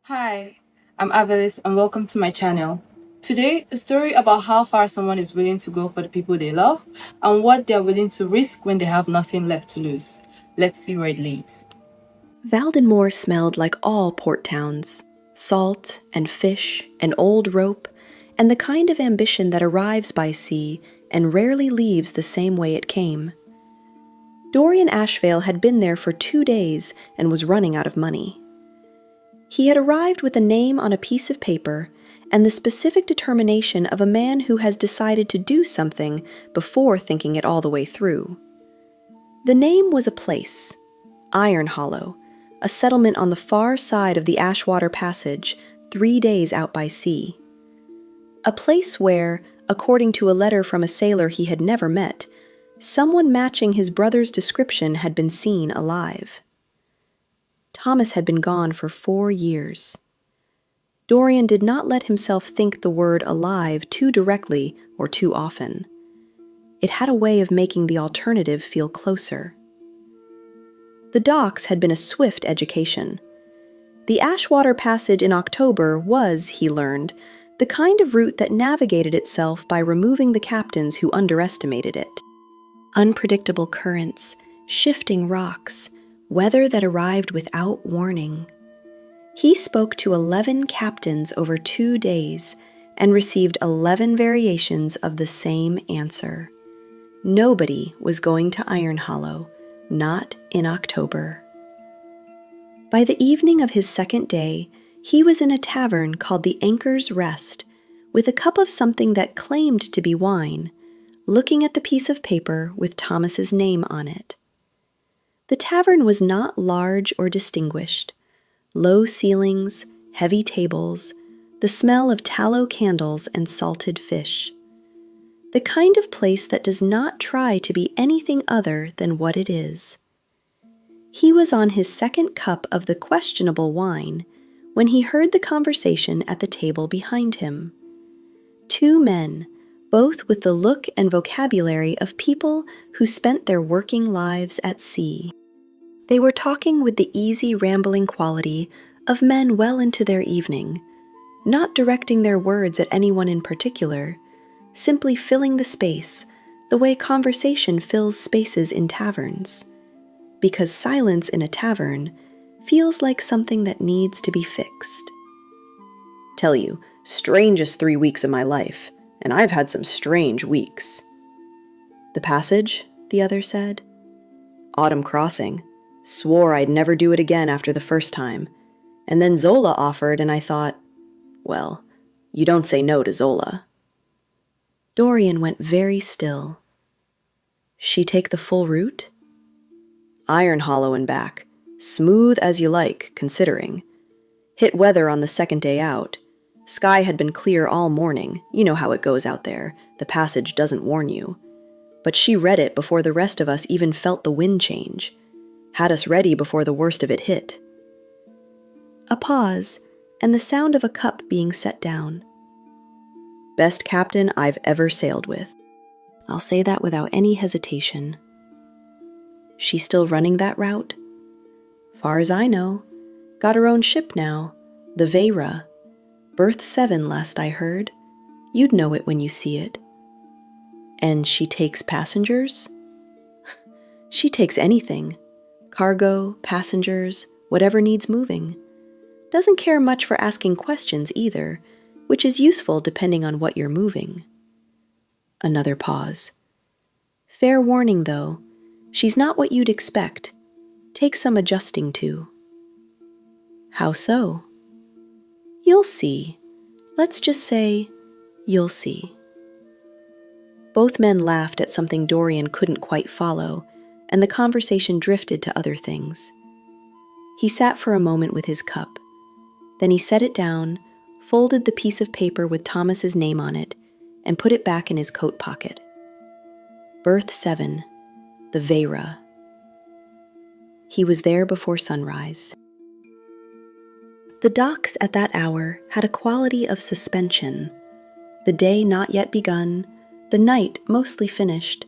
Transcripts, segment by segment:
Hi, I'm Avelis and welcome to my channel. Today, a story about how far someone is willing to go for the people they love and what they're willing to risk when they have nothing left to lose. Let's see where it leads. Valdenmoor smelled like all port towns: salt and fish and old rope, and the kind of ambition that arrives by sea and rarely leaves the same way it came. Dorian Ashvale had been there for 2 days and was running out of money. He had arrived with a name on a piece of paper and the specific determination of a man who has decided to do something before thinking it all the way through. The name was a place, Iron Hollow, a settlement on the far side of the Ashwater Passage, 3 days out by sea. A place where, according to a letter from a sailor he had never met, someone matching his brother's description had been seen alive. Thomas had been gone for 4 years. Dorian did not let himself think the word alive too directly or too often. It had a way of making the alternative feel closer. The docks had been a swift education. The Ashwater Passage in October was, he learned, the kind of route that navigated itself by removing the captains who underestimated it. Unpredictable currents, shifting rocks, weather that arrived without warning. He spoke to 11 captains over 2 days and received 11 variations of the same answer. Nobody was going to Iron Hollow, not in October. By the evening of his second day, he was in a tavern called the Anchor's Rest, with a cup of something that claimed to be wine, looking at the piece of paper with Thomas's name on it. The tavern was not large or distinguished. Low ceilings, heavy tables, the smell of tallow candles and salted fish. The kind of place that does not try to be anything other than what it is. He was on his second cup of the questionable wine when he heard the conversation at the table behind him. 2 men, both with the look and vocabulary of people who spent their working lives at sea. They were talking with the easy, rambling quality of men well into their evening, not directing their words at anyone in particular, simply filling the space the way conversation fills spaces in taverns. Because silence in a tavern feels like something that needs to be fixed. Tell you, strangest 3 weeks of my life, and I've had some strange weeks. The passage, the other said. Autumn Crossing. Swore I'd never do it again after the first time. And then Zola offered, and I thought, well, you don't say no to Zola. Dorian went very still. She take the full route? Iron Hollow and back. Smooth as you like, considering. Hit weather on the second day out. Sky had been clear all morning. You know how it goes out there. The passage doesn't warn you. But she read it before the rest of us even felt the wind change. Had us ready before the worst of it hit. A pause, and the sound of a cup being set down. Best captain I've ever sailed with. I'll say that without any hesitation. She's still running that route? Far as I know. Got her own ship now, the Vera. Berth 7 last I heard. You'd know it when you see it. And she takes passengers? She takes anything. Cargo, passengers, whatever needs moving. Doesn't care much for asking questions either, which is useful depending on what you're moving. Another pause. Fair warning, though. She's not what you'd expect. Take some adjusting to. How so? You'll see. Let's just say, you'll see. Both men laughed at something Dorian couldn't quite follow, and the conversation drifted to other things. He sat for a moment with his cup. Then he set it down, folded the piece of paper with Thomas's name on it, and put it back in his coat pocket. Berth 7, the Vera. He was there before sunrise. The docks at that hour had a quality of suspension. The day not yet begun, the night mostly finished.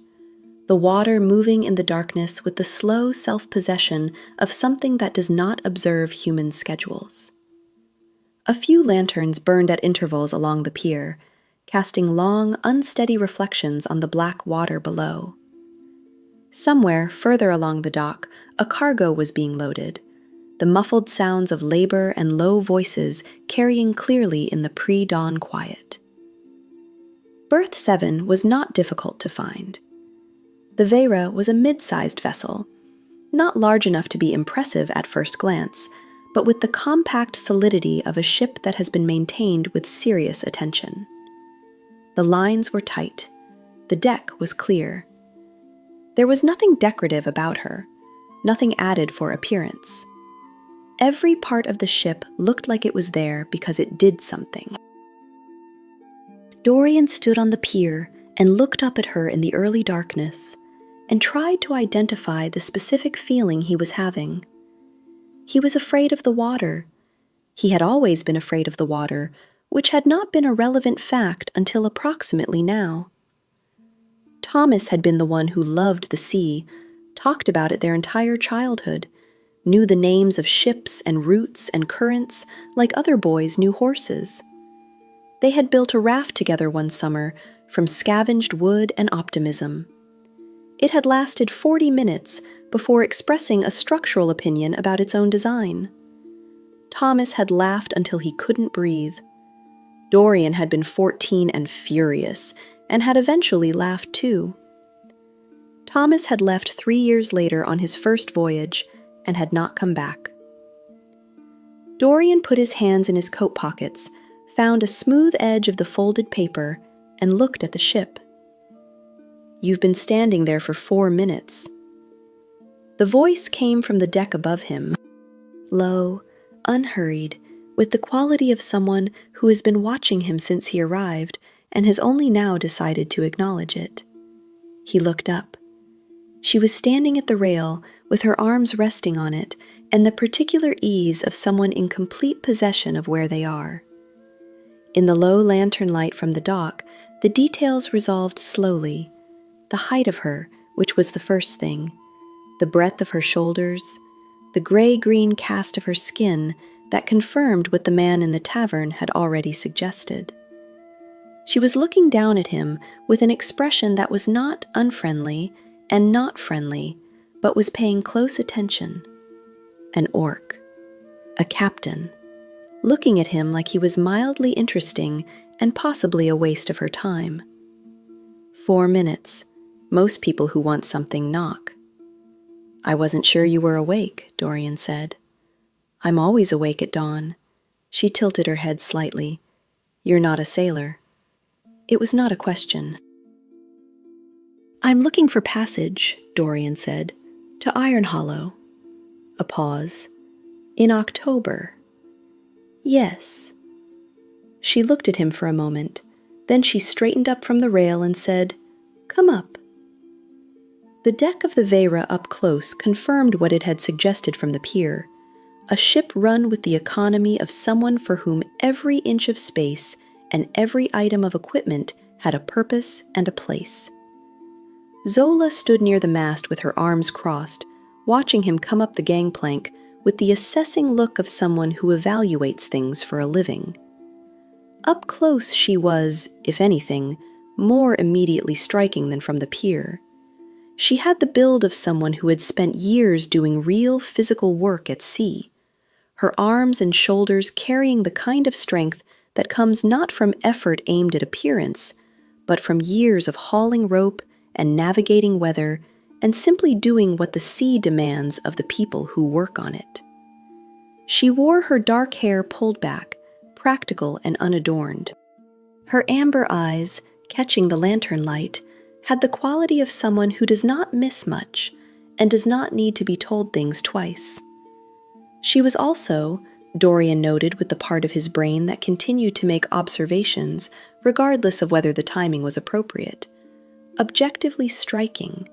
The water moving in the darkness with the slow self-possession of something that does not observe human schedules. A few lanterns burned at intervals along the pier, casting long, unsteady reflections on the black water below. Somewhere further along the dock, a cargo was being loaded, the muffled sounds of labor and low voices carrying clearly in the pre-dawn quiet. Berth 7 was not difficult to find. The Vera was a mid-sized vessel, not large enough to be impressive at first glance, but with the compact solidity of a ship that has been maintained with serious attention. The lines were tight. The deck was clear. There was nothing decorative about her, nothing added for appearance. Every part of the ship looked like it was there because it did something. Dorian stood on the pier and looked up at her in the early darkness and tried to identify the specific feeling he was having. He was afraid of the water. He had always been afraid of the water, which had not been a relevant fact until approximately now. Thomas had been the one who loved the sea, talked about it their entire childhood, knew the names of ships and routes and currents like other boys knew horses. They had built a raft together one summer from scavenged wood and optimism. It had lasted 40 minutes before expressing a structural opinion about its own design. Thomas had laughed until he couldn't breathe. Dorian had been 14 and furious, and had eventually laughed too. Thomas had left 3 years later on his first voyage, and had not come back. Dorian put his hands in his coat pockets, found a smooth edge of the folded paper, and looked at the ship. "You've been standing there for 4 minutes. The voice came from the deck above him, low, unhurried, with the quality of someone who has been watching him since he arrived and has only now decided to acknowledge it. He looked up. She was standing at the rail, with her arms resting on it, and the particular ease of someone in complete possession of where they are. In the low lantern light from the dock, the details resolved slowly. The height of her, which was the first thing, the breadth of her shoulders, the gray-green cast of her skin that confirmed what the man in the tavern had already suggested. She was looking down at him with an expression that was not unfriendly and not friendly, but was paying close attention. An orc, a captain, looking at him like he was mildly interesting and possibly a waste of her time. 4 minutes. Most people who want something knock. "I wasn't sure you were awake," Dorian said. "I'm always awake at dawn." She tilted her head slightly. "You're not a sailor." It was not a question. "I'm looking for passage," Dorian said, "to Iron Hollow." A pause. "In October." "Yes." She looked at him for a moment. Then she straightened up from the rail and said, "Come up." The deck of the Vera up close confirmed what it had suggested from the pier, a ship run with the economy of someone for whom every inch of space and every item of equipment had a purpose and a place. Zola stood near the mast with her arms crossed, watching him come up the gangplank with the assessing look of someone who evaluates things for a living. Up close she was, if anything, more immediately striking than from the pier. She had the build of someone who had spent years doing real physical work at sea, her arms and shoulders carrying the kind of strength that comes not from effort aimed at appearance, but from years of hauling rope and navigating weather and simply doing what the sea demands of the people who work on it. She wore her dark hair pulled back, practical and unadorned. Her amber eyes, catching the lantern light, had the quality of someone who does not miss much and does not need to be told things twice. She was also, Dorian noted with the part of his brain that continued to make observations regardless of whether the timing was appropriate, objectively striking,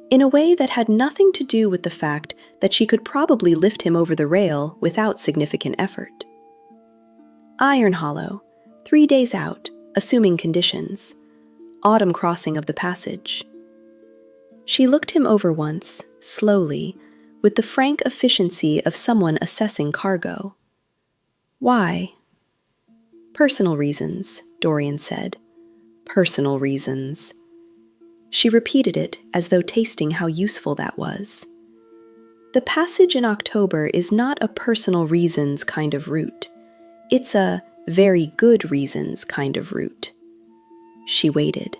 in a way that had nothing to do with the fact that she could probably lift him over the rail without significant effort. Iron Hollow, 3 days out, assuming conditions. Autumn crossing of the passage. She looked him over once, slowly, with the frank efficiency of someone assessing cargo. "Why?" Personal reasons, Dorian said. Personal reasons. She repeated it as though tasting how useful that was. The passage in October is not a personal reasons kind of route. It's a very good reasons kind of route. She waited.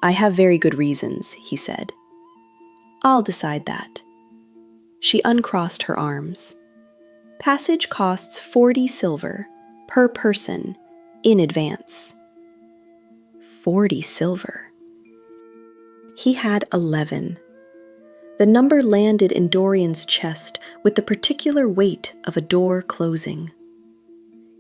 I have very good reasons, he said. I'll decide that. She uncrossed her arms. Passage costs 40 silver per person in advance. 40 silver. He had 11. The number landed in Dorian's chest with the particular weight of a door closing.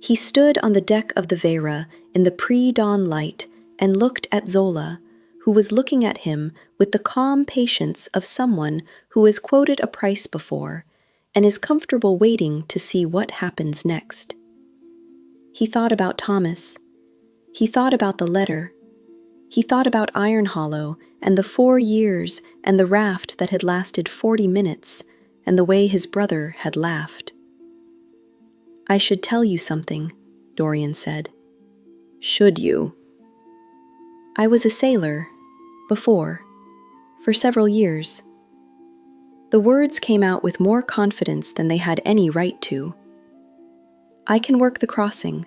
He stood on the deck of the Vera in the pre-dawn light and looked at Zola, who was looking at him with the calm patience of someone who has quoted a price before and is comfortable waiting to see what happens next. He thought about Thomas. He thought about the letter. He thought about Iron Hollow and the 4 years and the raft that had lasted 40 minutes and the way his brother had laughed. I should tell you something, Dorian said. Should you? I was a sailor, before, for several years. The words came out with more confidence than they had any right to. I can work the crossing.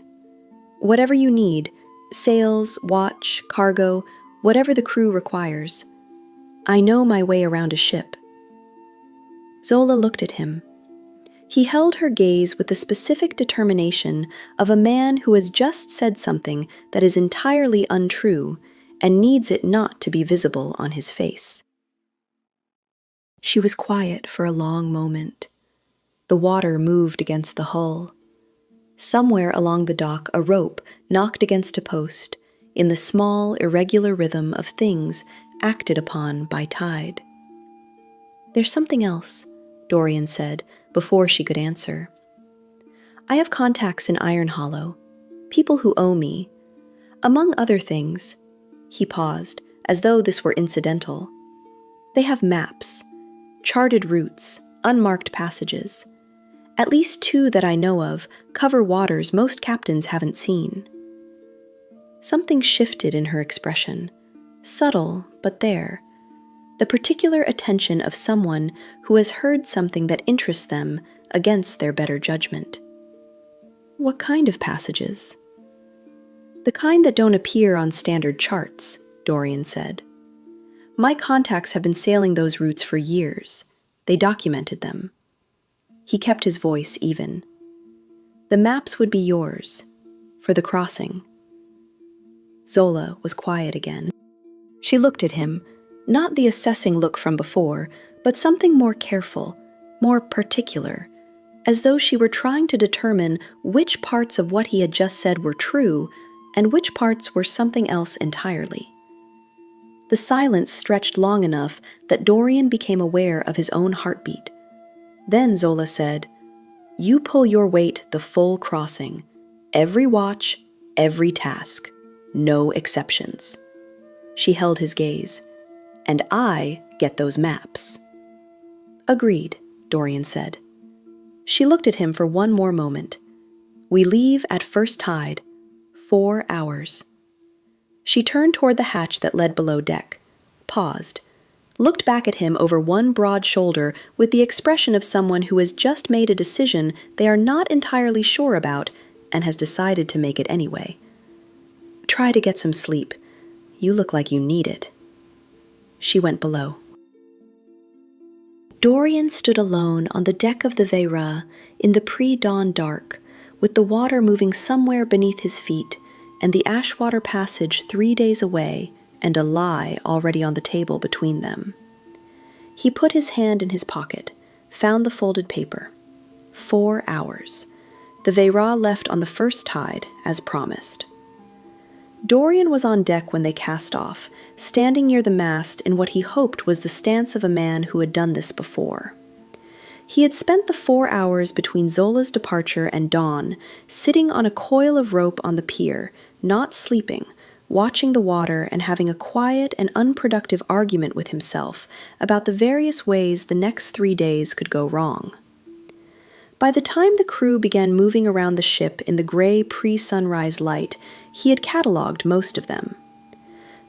Whatever you need, sails, watch, cargo, whatever the crew requires. I know my way around a ship. Zola looked at him. He held her gaze with the specific determination of a man who has just said something that is entirely untrue and needs it not to be visible on his face. She was quiet for a long moment. The water moved against the hull. Somewhere along the dock, a rope knocked against a post in the small, irregular rhythm of things acted upon by tide. There's something else, Dorian said before she could answer. I have contacts in Iron Hollow, people who owe me. Among other things, he paused, as though this were incidental. They have maps, charted routes, unmarked passages. At least 2 that I know of cover waters most captains haven't seen. Something shifted in her expression, subtle but there, the particular attention of someone who has heard something that interests them against their better judgment. What kind of passages? The kind that don't appear on standard charts, Dorian said. My contacts have been sailing those routes for years. They documented them. He kept his voice even. The maps would be yours, for the crossing. Zola was quiet again. She looked at him, not the assessing look from before, but something more careful, more particular, as though she were trying to determine which parts of what he had just said were true and which parts were something else entirely. The silence stretched long enough that Dorian became aware of his own heartbeat. Then Zola said, You pull your weight the full crossing, every watch, every task, no exceptions. She held his gaze. And I get those maps. Agreed, Dorian said. She looked at him for one more moment. We leave at first tide, 4 hours. She turned toward the hatch that led below deck, paused, looked back at him over one broad shoulder with the expression of someone who has just made a decision they are not entirely sure about and has decided to make it anyway. Try to get some sleep. You look like you need it. She went below. Dorian stood alone on the deck of the Vera in the pre-dawn dark, with the water moving somewhere beneath his feet and the Ashwater Passage 3 days away and a lie already on the table between them. He put his hand in his pocket, found the folded paper. 4 hours. The Vera left on the first tide, as promised. Dorian was on deck when they cast off, standing near the mast in what he hoped was the stance of a man who had done this before. He had spent the 4 hours between Zola's departure and dawn, sitting on a coil of rope on the pier, not sleeping, watching the water and having a quiet and unproductive argument with himself about the various ways the next 3 days could go wrong. By the time the crew began moving around the ship in the gray pre-sunrise light, he had catalogued most of them.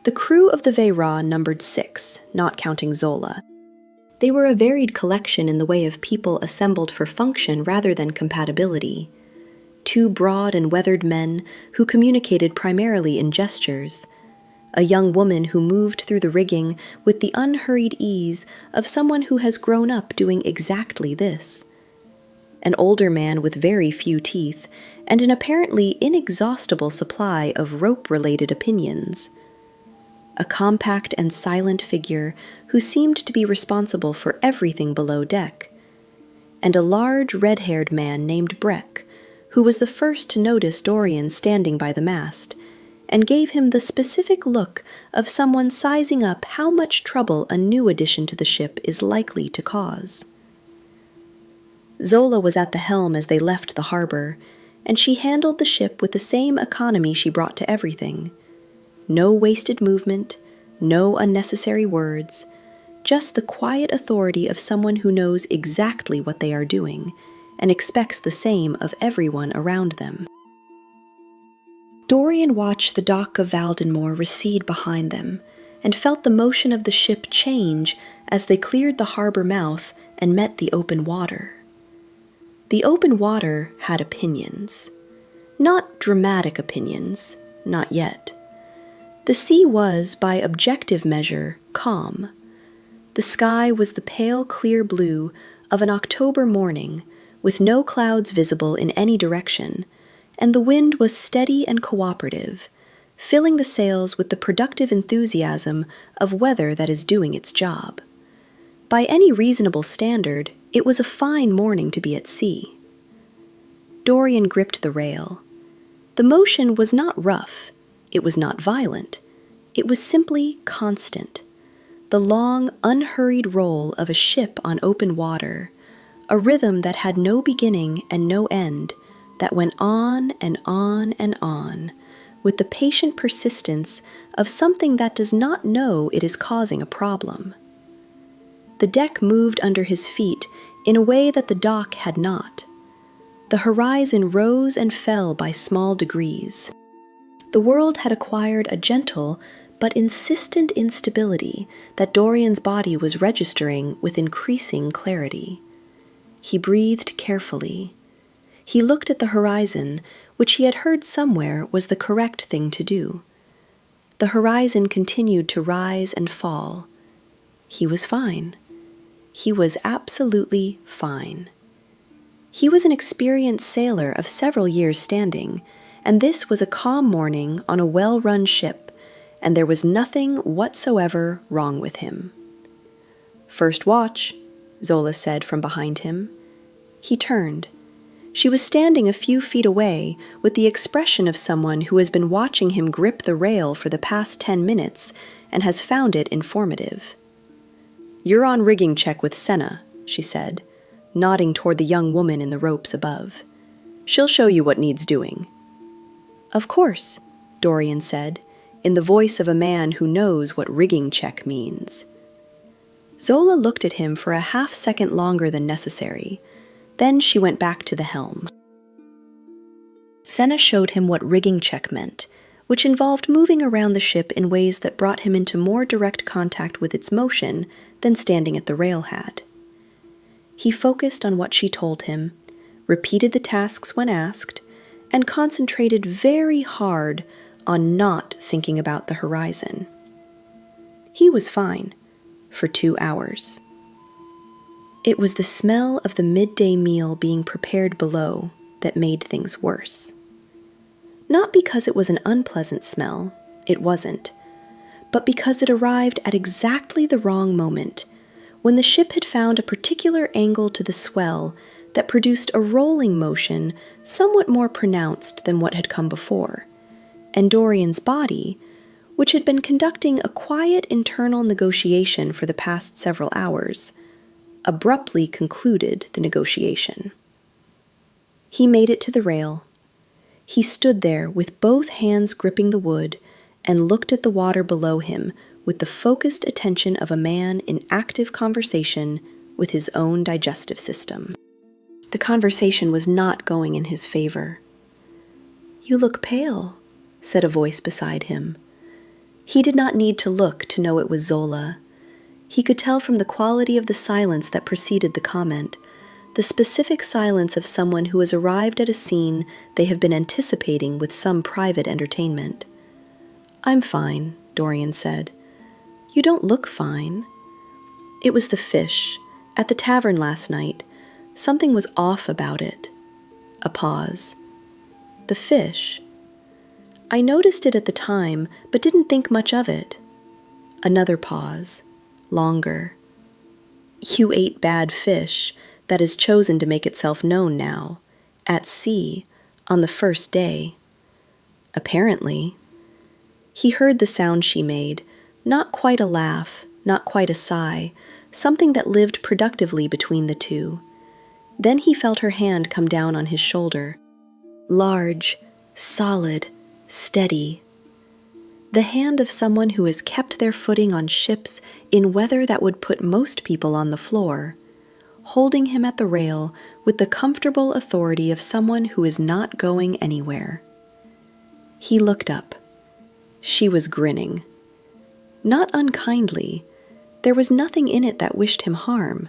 The crew of the Veira numbered 6, not counting Zola. They were a varied collection in the way of people assembled for function rather than compatibility. 2 broad and weathered men who communicated primarily in gestures. A young woman who moved through the rigging with the unhurried ease of someone who has grown up doing exactly this. An older man with very few teeth, and an apparently inexhaustible supply of rope-related opinions. A compact and silent figure who seemed to be responsible for everything below deck. And a large red-haired man named Breck, who was the first to notice Dorian standing by the mast, and gave him the specific look of someone sizing up how much trouble a new addition to the ship is likely to cause. Zola was at the helm as they left the harbor, and she handled the ship with the same economy she brought to everything. No wasted movement, no unnecessary words, just the quiet authority of someone who knows exactly what they are doing and expects the same of everyone around them. Dorian watched the dock of Valdenmoor recede behind them and felt the motion of the ship change as they cleared the harbor mouth and met the open water. The open water had opinions. Not dramatic opinions, not yet. The sea was, by objective measure, calm. The sky was the pale, clear blue of an October morning, with no clouds visible in any direction, and the wind was steady and cooperative, filling the sails with the productive enthusiasm of weather that is doing its job. By any reasonable standard, it was a fine morning to be at sea. Dorian gripped the rail. The motion was not rough. It was not violent. It was simply constant. The long, unhurried roll of a ship on open water, a rhythm that had no beginning and no end, that went on and on and on, with the patient persistence of something that does not know it is causing a problem. The deck moved under his feet in a way that the dock had not. The horizon rose and fell by small degrees. The world had acquired a gentle but insistent instability that Dorian's body was registering with increasing clarity. He breathed carefully. He looked at the horizon, which he had heard somewhere was the correct thing to do. The horizon continued to rise and fall. He was fine. He was absolutely fine. He was an experienced sailor of several years' standing, and this was a calm morning on a well-run ship, and there was nothing whatsoever wrong with him. "First watch," Zola said from behind him. He turned. She was standing a few feet away with the expression of someone who has been watching him grip the rail for the past 10 minutes and has found it informative. "You're on rigging check with Senna," she said, nodding toward the young woman in the ropes above. "She'll show you what needs doing." "Of course," Dorian said, in the voice of a man who knows what rigging check means. Zola looked at him for a half-second longer than necessary. Then she went back to the helm. Senna showed him what rigging check meant, which involved moving around the ship in ways that brought him into more direct contact with its motion than standing at the rail had. He focused on what she told him, repeated the tasks when asked, and concentrated very hard on not thinking about the horizon. He was fine for 2 hours. It was the smell of the midday meal being prepared below that made things worse. Not because it was an unpleasant smell, it wasn't, but because it arrived at exactly the wrong moment, when the ship had found a particular angle to the swell that produced a rolling motion somewhat more pronounced than what had come before, and Dorian's body, which had been conducting a quiet internal negotiation for the past several hours, abruptly concluded the negotiation. He made it to the rail. He stood there with both hands gripping the wood and looked at the water below him with the focused attention of a man in active conversation with his own digestive system. The conversation was not going in his favor. "You look pale," said a voice beside him. He did not need to look to know it was Zola. He could tell from the quality of the silence that preceded the comment, the specific silence of someone who has arrived at a scene they have been anticipating with some private entertainment. "I'm fine," Dorian said. "You don't look fine." "It was the fish. At the tavern last night. Something was off about it." A pause. "The fish? I noticed it at the time, but didn't think much of it." Another pause. Longer. "You ate bad fish that has chosen to make itself known now, at sea, on the first day." "Apparently." He heard the sound she made, not quite a laugh, not quite a sigh, something that lived productively between the two. Then he felt her hand come down on his shoulder. Large, solid, steady. The hand of someone who has kept their footing on ships in weather that would put most people on the floor, holding him at the rail with the comfortable authority of someone who is not going anywhere. He looked up. She was grinning. Not unkindly. There was nothing in it that wished him harm.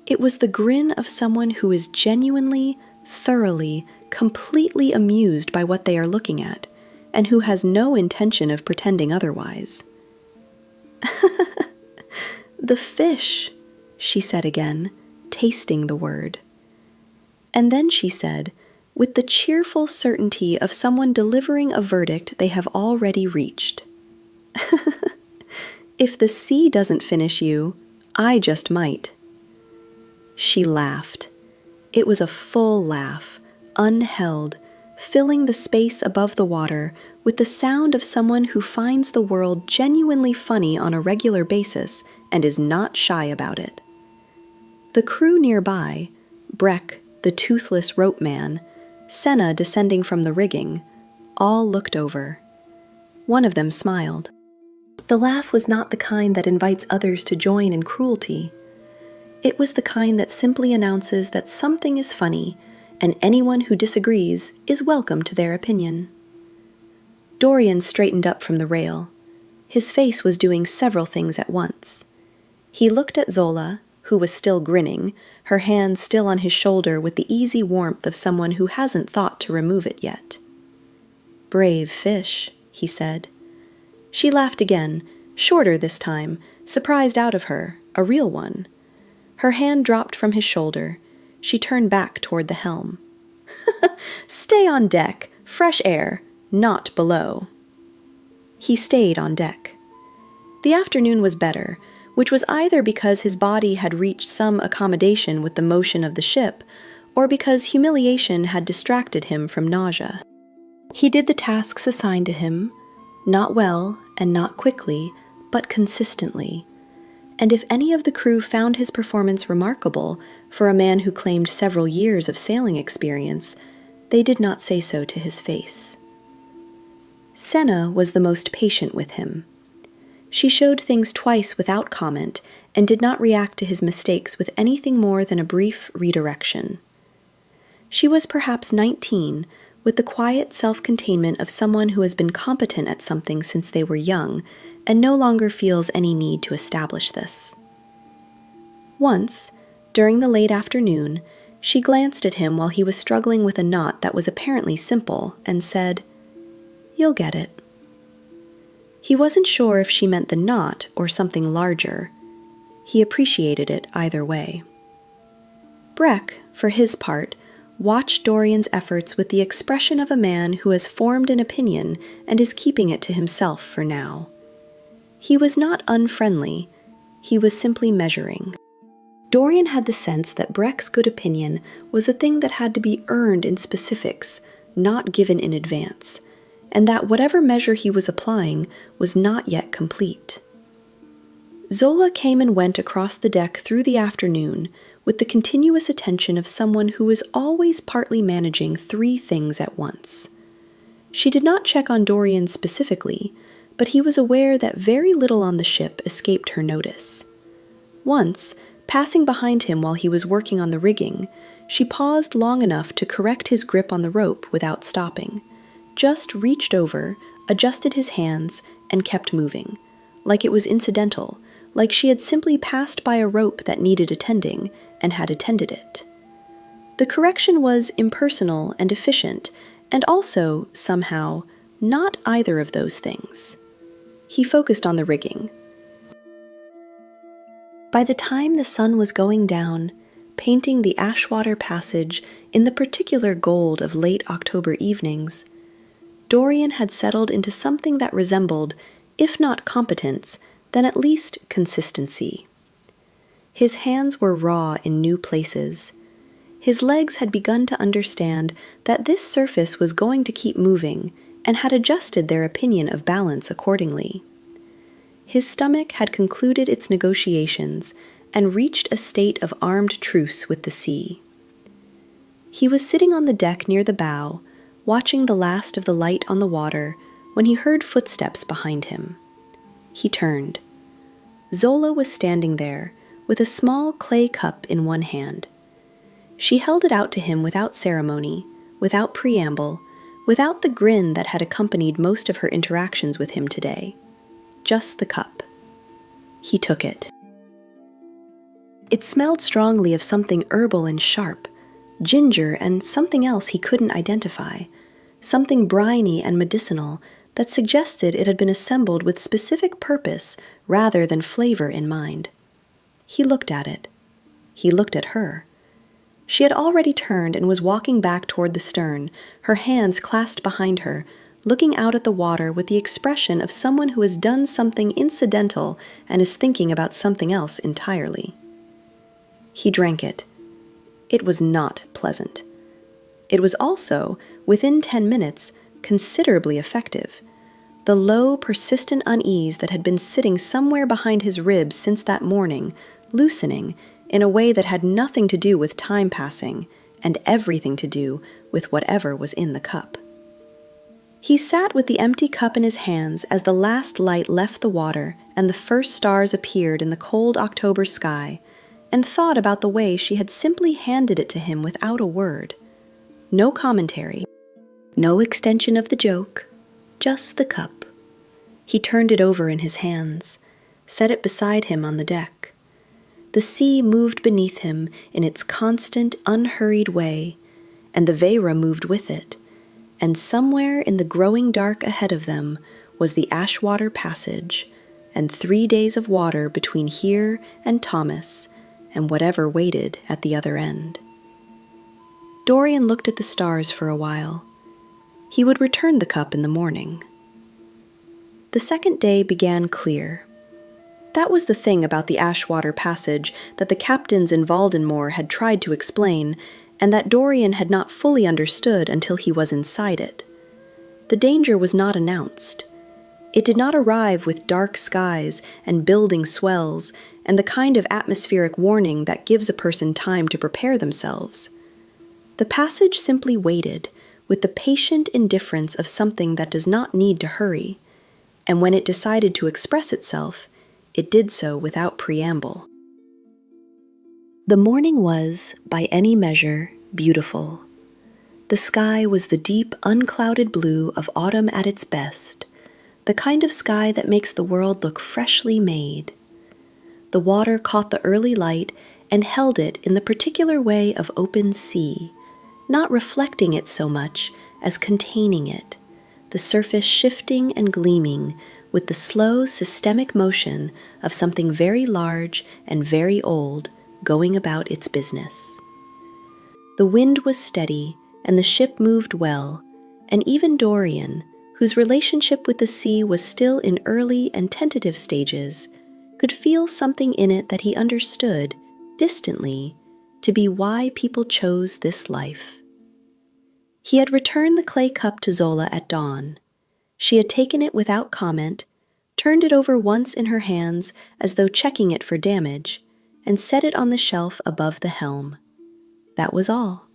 It was the grin of someone who is genuinely, thoroughly, completely amused by what they are looking at, and who has no intention of pretending otherwise. "The fish," she said again, tasting the word. And then she said, with the cheerful certainty of someone delivering a verdict they have already reached, "If the sea doesn't finish you, I just might." She laughed. It was a full laugh, unheld, filling the space above the water with the sound of someone who finds the world genuinely funny on a regular basis and is not shy about it. The crew nearby, Breck, the toothless rope man, Senna descending from the rigging, all looked over. One of them smiled. The laugh was not the kind that invites others to join in cruelty. It was the kind that simply announces that something is funny, and anyone who disagrees is welcome to their opinion. Dorian straightened up from the rail. His face was doing several things at once. He looked at Zola, who was still grinning, her hand still on his shoulder with the easy warmth of someone who hasn't thought to remove it yet. "Brave fish," he said. She laughed again, shorter this time, surprised out of her, a real one. Her hand dropped from his shoulder. She turned back toward the helm. "Stay on deck, fresh air, not below." He stayed on deck. The afternoon was better, which was either because his body had reached some accommodation with the motion of the ship, or because humiliation had distracted him from nausea. He did the tasks assigned to him, not well and not quickly, but consistently. And if any of the crew found his performance remarkable for a man who claimed several years of sailing experience, they did not say so to his face. Senna was the most patient with him. She showed things twice without comment and did not react to his mistakes with anything more than a brief redirection. She was perhaps 19, with the quiet self-containment of someone who has been competent at something since they were young and no longer feels any need to establish this. Once, during the late afternoon, she glanced at him while he was struggling with a knot that was apparently simple and said, "You'll get it." He wasn't sure if she meant the knot or something larger. He appreciated it either way. Breck, for his part, watched Dorian's efforts with the expression of a man who has formed an opinion and is keeping it to himself for now. He was not unfriendly. He was simply measuring. Dorian had the sense that Breck's good opinion was a thing that had to be earned in specifics, not given in advance, and that whatever measure he was applying was not yet complete. Zola came and went across the deck through the afternoon with the continuous attention of someone who is always partly managing 3 things at once. She did not check on Dorian specifically, but he was aware that very little on the ship escaped her notice. Once, passing behind him while he was working on the rigging, she paused long enough to correct his grip on the rope without stopping, just reached over, adjusted his hands, and kept moving, like it was incidental, like she had simply passed by a rope that needed attending and had attended it. The correction was impersonal and efficient, and also, somehow, not either of those things. He focused on the rigging. By the time the sun was going down, painting the Ashwater Passage in the particular gold of late October evenings, Dorian had settled into something that resembled, if not competence, then at least consistency. His hands were raw in new places. His legs had begun to understand that this surface was going to keep moving and had adjusted their opinion of balance accordingly. His stomach had concluded its negotiations and reached a state of armed truce with the sea. He was sitting on the deck near the bow, watching the last of the light on the water, when he heard footsteps behind him. He turned. Zola was standing there, with a small clay cup in one hand. She held it out to him without ceremony, without preamble, without the grin that had accompanied most of her interactions with him today. Just the cup. He took it. It smelled strongly of something herbal and sharp, ginger and something else he couldn't identify, something briny and medicinal that suggested it had been assembled with specific purpose rather than flavor in mind. He looked at it. He looked at her. She had already turned and was walking back toward the stern, her hands clasped behind her, looking out at the water with the expression of someone who has done something incidental and is thinking about something else entirely. He drank it. It was not pleasant. It was also, within 10 minutes, considerably effective. The low, persistent unease that had been sitting somewhere behind his ribs since that morning, loosening in a way that had nothing to do with time passing and everything to do with whatever was in the cup. He sat with the empty cup in his hands as the last light left the water and the first stars appeared in the cold October sky, and thought about the way she had simply handed it to him without a word. No commentary, no extension of the joke, just the cup. He turned it over in his hands, set it beside him on the deck. The sea moved beneath him in its constant, unhurried way, and the Veira moved with it, and somewhere in the growing dark ahead of them was the Ashwater Passage, and 3 days of water between here and Thomas, and whatever waited at the other end. Dorian looked at the stars for a while. He would return the cup in the morning. The second day began clear. That was the thing about the Ashwater Passage that the captains in Valdenmoor had tried to explain, and that Dorian had not fully understood until he was inside it. The danger was not announced. It did not arrive with dark skies and building swells and the kind of atmospheric warning that gives a person time to prepare themselves. The passage simply waited, with the patient indifference of something that does not need to hurry, and when it decided to express itself, it did so without preamble. The morning was, by any measure, beautiful. The sky was the deep, unclouded blue of autumn at its best, the kind of sky that makes the world look freshly made. The water caught the early light and held it in the particular way of open sea, not reflecting it so much as containing it, the surface shifting and gleaming with the slow, systemic motion of something very large and very old going about its business. The wind was steady, and the ship moved well, and even Dorian, whose relationship with the sea was still in early and tentative stages, could feel something in it that he understood, distantly, to be why people chose this life. He had returned the clay cup to Zola at dawn. She had taken it without comment, turned it over once in her hands as though checking it for damage, and set it on the shelf above the helm. That was all.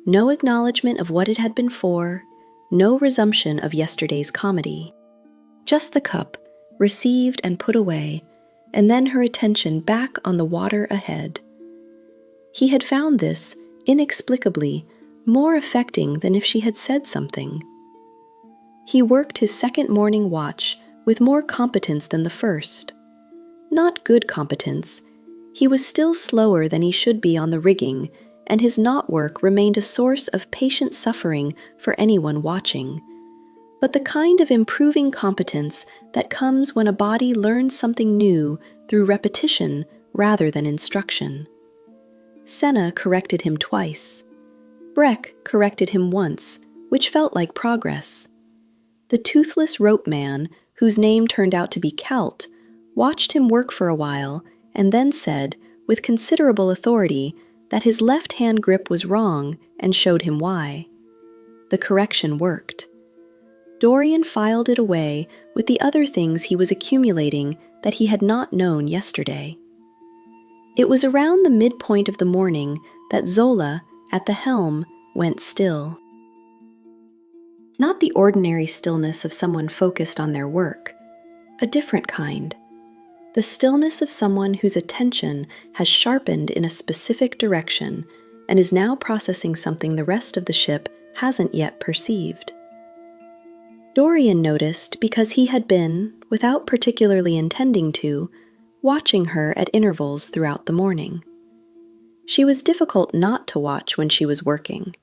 No acknowledgement of what it had been for, no resumption of yesterday's comedy. Just the cup, received and put away, and then her attention back on the water ahead. He had found this, inexplicably more affecting than if she had said something. He worked his second morning watch with more competence than the first. Not good competence. He was still slower than he should be on the rigging, and his knot work remained a source of patient suffering for anyone watching. But the kind of improving competence that comes when a body learns something new through repetition rather than instruction. Senna corrected him twice. Breck corrected him once, which felt like progress. The toothless rope man, whose name turned out to be Celt, watched him work for a while and then said, with considerable authority, that his left-hand grip was wrong and showed him why. The correction worked. Dorian filed it away with the other things he was accumulating that he had not known yesterday. It was around the midpoint of the morning that Zola, at the helm, went still. Not the ordinary stillness of someone focused on their work, a different kind. The stillness of someone whose attention has sharpened in a specific direction and is now processing something the rest of the ship hasn't yet perceived. Dorian noticed because he had been, without particularly intending to, watching her at intervals throughout the morning. She was difficult not to watch when she was working.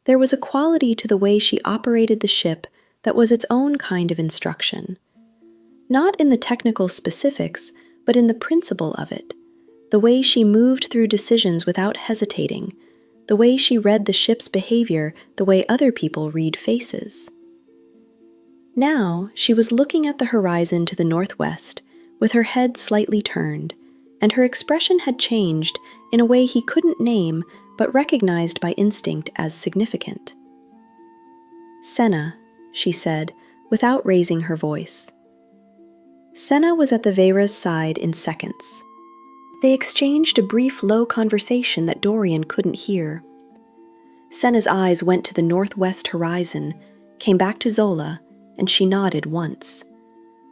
There was a quality to the way she operated the ship that was its own kind of instruction. Not in the technical specifics, but in the principle of it, the way she moved through decisions without hesitating, the way she read the ship's behavior the way other people read faces. Now she was looking at the horizon to the northwest, with her head slightly turned, and her expression had changed in a way he couldn't name but recognized by instinct as significant. "Senna," she said, without raising her voice. Senna was at the Veyra's side in seconds. They exchanged a brief, low conversation that Dorian couldn't hear. Senna's eyes went to the northwest horizon, came back to Zola, and she nodded once.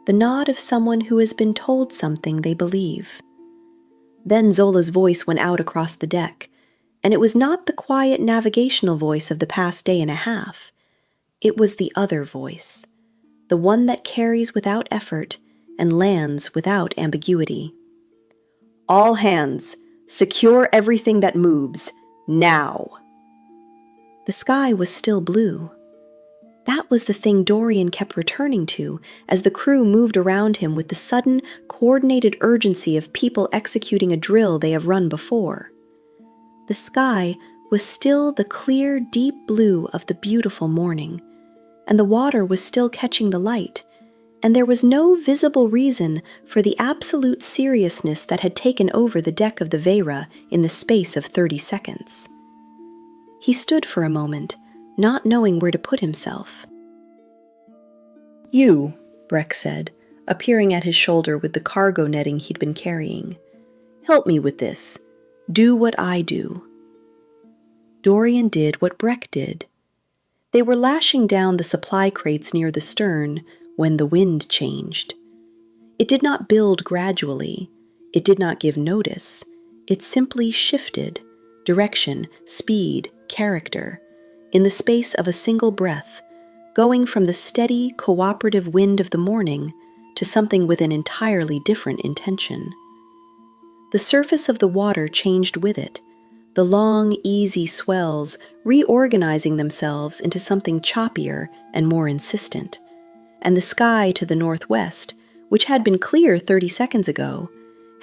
The nod of someone who has been told something they believe. Then Zola's voice went out across the deck, and it was not the quiet navigational voice of the past day and a half. It was the other voice, the one that carries without effort and lands without ambiguity. "All hands, secure everything that moves, now!" The sky was still blue. That was the thing Dorian kept returning to as the crew moved around him with the sudden, coordinated urgency of people executing a drill they have run before. The sky was still the clear, deep blue of the beautiful morning, and the water was still catching the light, and there was no visible reason for the absolute seriousness that had taken over the deck of the Veyra in the space of 30 seconds. He stood for a moment, not knowing where to put himself. "You," Breck said, appearing at his shoulder with the cargo netting he'd been carrying. "Help me with this. Do what I do." Dorian did what Breck did. They were lashing down the supply crates near the stern when the wind changed. It did not build gradually. It did not give notice. It simply shifted, direction, speed, character, in the space of a single breath, going from the steady, cooperative wind of the morning to something with an entirely different intention. The surface of the water changed with it, the long, easy swells reorganizing themselves into something choppier and more insistent, and the sky to the northwest, which had been clear 30 seconds ago,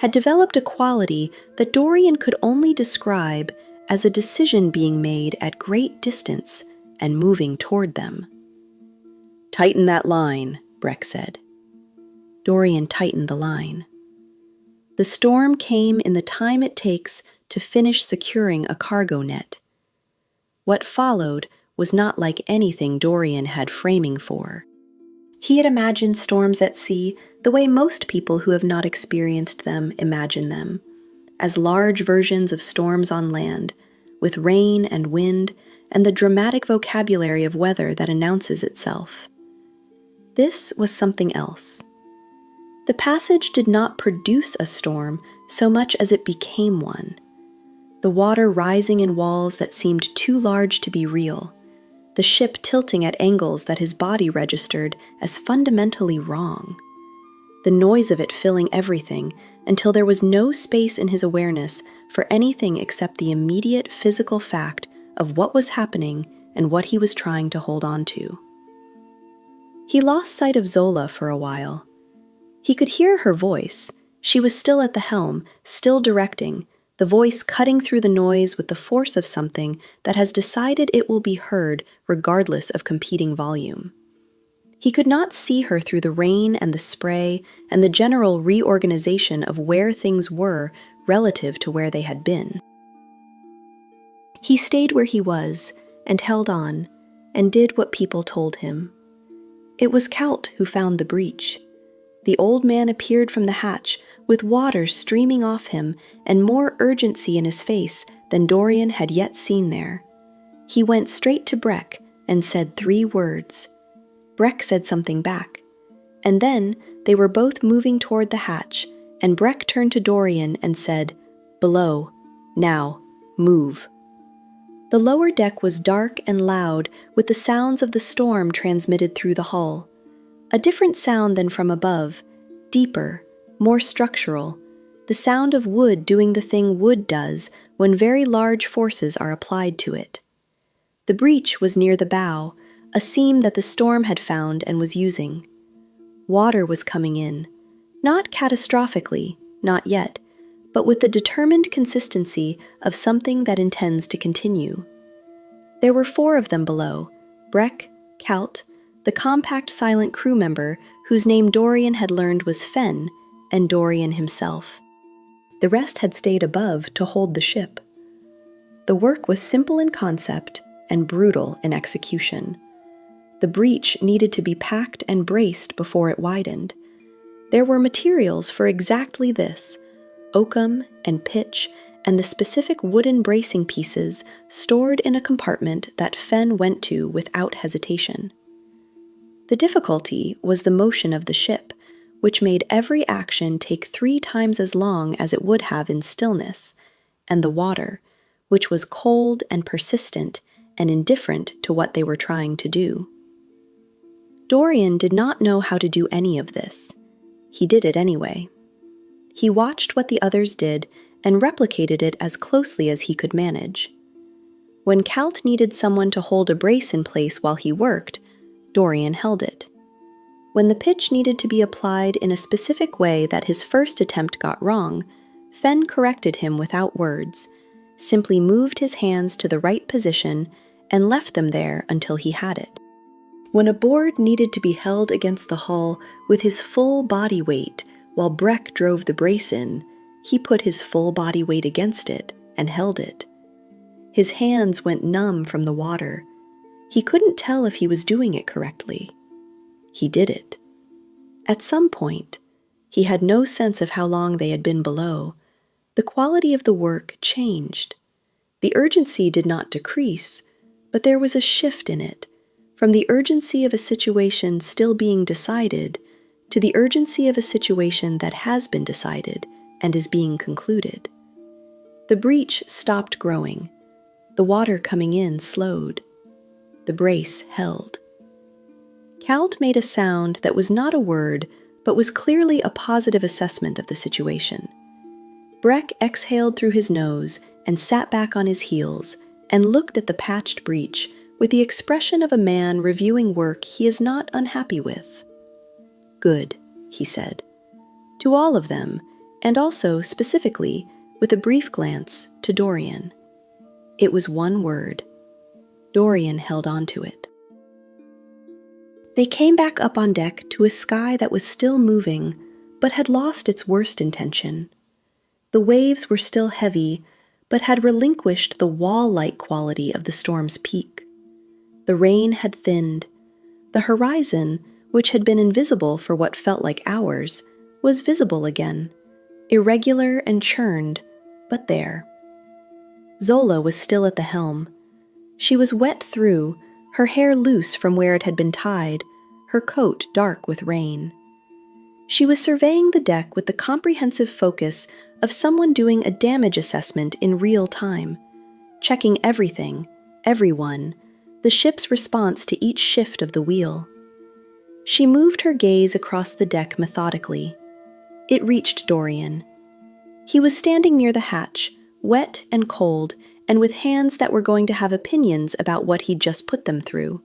had developed a quality that Dorian could only describe as a decision being made at great distance and moving toward them. "Tighten that line," Breck said. Dorian tightened the line. The storm came in the time it takes to finish securing a cargo net. What followed was not like anything Dorian had framing for. He had imagined storms at sea the way most people who have not experienced them imagine them, as large versions of storms on land, with rain and wind and the dramatic vocabulary of weather that announces itself. This was something else. The passage did not produce a storm so much as it became one. the water rising in walls that seemed too large to be real, the ship tilting at angles that his body registered as fundamentally wrong. The noise of it filling everything until there was no space in his awareness for anything except the immediate physical fact of what was happening and what he was trying to hold on to. He lost sight of Zola for a while. He could hear her voice. She was still at the helm, still directing, the voice cutting through the noise with the force of something that has decided it will be heard regardless of competing volume. He could not see her through the rain and the spray and the general reorganization of where things were relative to where they had been. He stayed where he was and held on and did what people told him. It was Celt who found the breach. The old man appeared from the hatch with water streaming off him and more urgency in his face than Dorian had yet seen there. He went straight to Breck and said 3 words. Breck said something back, and then they were both moving toward the hatch, and Breck turned to Dorian and said, "Below. Now, move." The lower deck was dark and loud with the sounds of the storm transmitted through the hull. A different sound than from above, deeper, more structural, the sound of wood doing the thing wood does when very large forces are applied to it. The breach was near the bow, a seam that the storm had found and was using. Water was coming in, not catastrophically, not yet, but with the determined consistency of something that intends to continue. There were 4 of them below, Breck, Celt, the compact silent crew member whose name Dorian had learned was Fen, and Dorian himself. The rest had stayed above to hold the ship. The work was simple in concept and brutal in execution. The breach needed to be packed and braced before it widened. There were materials for exactly this, oakum and pitch and the specific wooden bracing pieces stored in a compartment that Fen went to without hesitation. The difficulty was the motion of the ship, which made every action take 3 times as long as it would have in stillness, and the water, which was cold and persistent and indifferent to what they were trying to do. Dorian did not know how to do any of this. He did it anyway. He watched what the others did and replicated it as closely as he could manage. When Celt needed someone to hold a brace in place while he worked, Dorian held it. When the pitch needed to be applied in a specific way that his first attempt got wrong, Fen corrected him without words, simply moved his hands to the right position and left them there until he had it. When a board needed to be held against the hull with his full body weight while Breck drove the brace in, he put his full body weight against it and held it. His hands went numb from the water. He couldn't tell if he was doing it correctly. He did it. At some point, he had no sense of how long they had been below. The quality of the work changed. The urgency did not decrease, but there was a shift in it, from the urgency of a situation still being decided to the urgency of a situation that has been decided and is being concluded. The breach stopped growing. The water coming in slowed. The brace held. Celt made a sound that was not a word, but was clearly a positive assessment of the situation. Breck exhaled through his nose and sat back on his heels and looked at the patched breach with the expression of a man reviewing work he is not unhappy with. "Good," he said, to all of them, and also, specifically, with a brief glance to Dorian. It was 1 word. Dorian held on to it. They came back up on deck to a sky that was still moving, but had lost its worst intention. The waves were still heavy, but had relinquished the wall-like quality of the storm's peak. The rain had thinned. The horizon, which had been invisible for what felt like hours, was visible again, irregular and churned, but there. Zola was still at the helm. She was wet through, her hair loose from where it had been tied, her coat dark with rain. She was surveying the deck with the comprehensive focus of someone doing a damage assessment in real time, checking everything, everyone, the ship's response to each shift of the wheel. She moved her gaze across the deck methodically. It reached Dorian. He was standing near the hatch, wet and cold, and with hands that were going to have opinions about what he'd just put them through.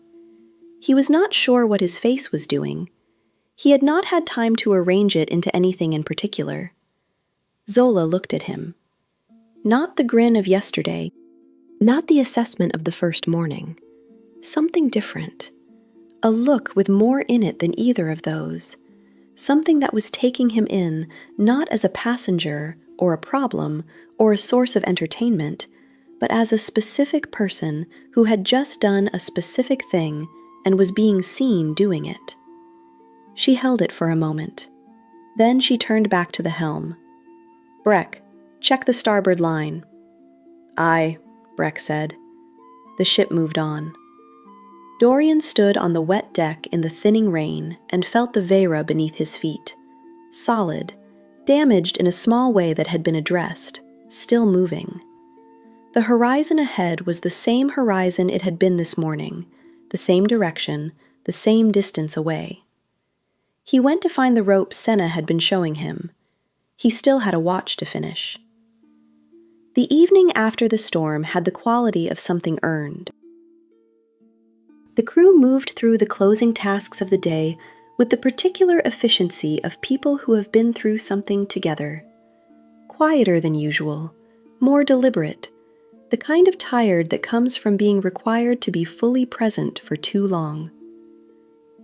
He was not sure what his face was doing. He had not had time to arrange it into anything in particular. Zola looked at him. Not the grin of yesterday, not the assessment of the first morning. Something different. A look with more in it than either of those. Something that was taking him in, not as a passenger, or a problem, or a source of entertainment, but as a specific person who had just done a specific thing and was being seen doing it. She held it for a moment. Then she turned back to the helm. "Breck, check the starboard line." "Aye," Breck said. The ship moved on. Dorian stood on the wet deck in the thinning rain and felt the Vera beneath his feet. Solid, damaged in a small way that had been addressed, still moving. The horizon ahead was the same horizon it had been this morning, the same direction, the same distance away. He went to find the rope Senna had been showing him. He still had a watch to finish. The evening after the storm had the quality of something earned. The crew moved through the closing tasks of the day with the particular efficiency of people who have been through something together. Quieter than usual, more deliberate, the kind of tired that comes from being required to be fully present for too long.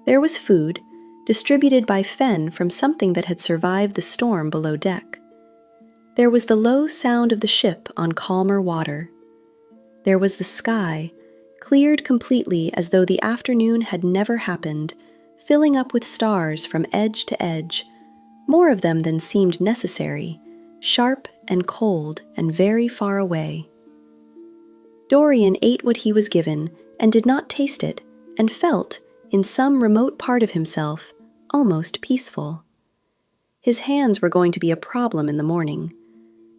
There was food, distributed by Fen from something that had survived the storm below deck. There was the low sound of the ship on calmer water. There was the sky, cleared completely as though the afternoon had never happened, filling up with stars from edge to edge, more of them than seemed necessary, sharp and cold and very far away. Dorian ate what he was given and did not taste it, and felt, in some remote part of himself, almost peaceful. His hands were going to be a problem in the morning.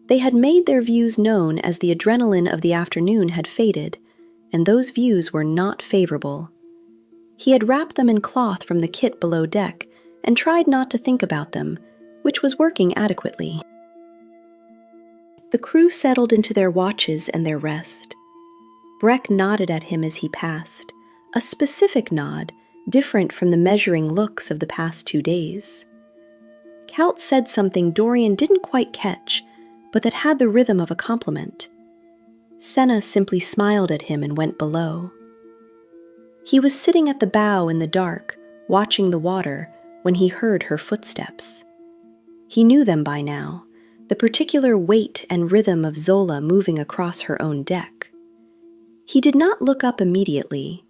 They had made their views known as the adrenaline of the afternoon had faded, and those views were not favorable. He had wrapped them in cloth from the kit below deck and tried not to think about them, which was working adequately. The crew settled into their watches and their rest. Breck nodded at him as he passed, a specific nod, different from the measuring looks of the past 2 days. Kelt said something Dorian didn't quite catch, but that had the rhythm of a compliment. Senna simply smiled at him and went below. He was sitting at the bow in the dark, watching the water, when he heard her footsteps. He knew them by now, the particular weight and rhythm of Zola moving across her own deck. He did not look up immediately.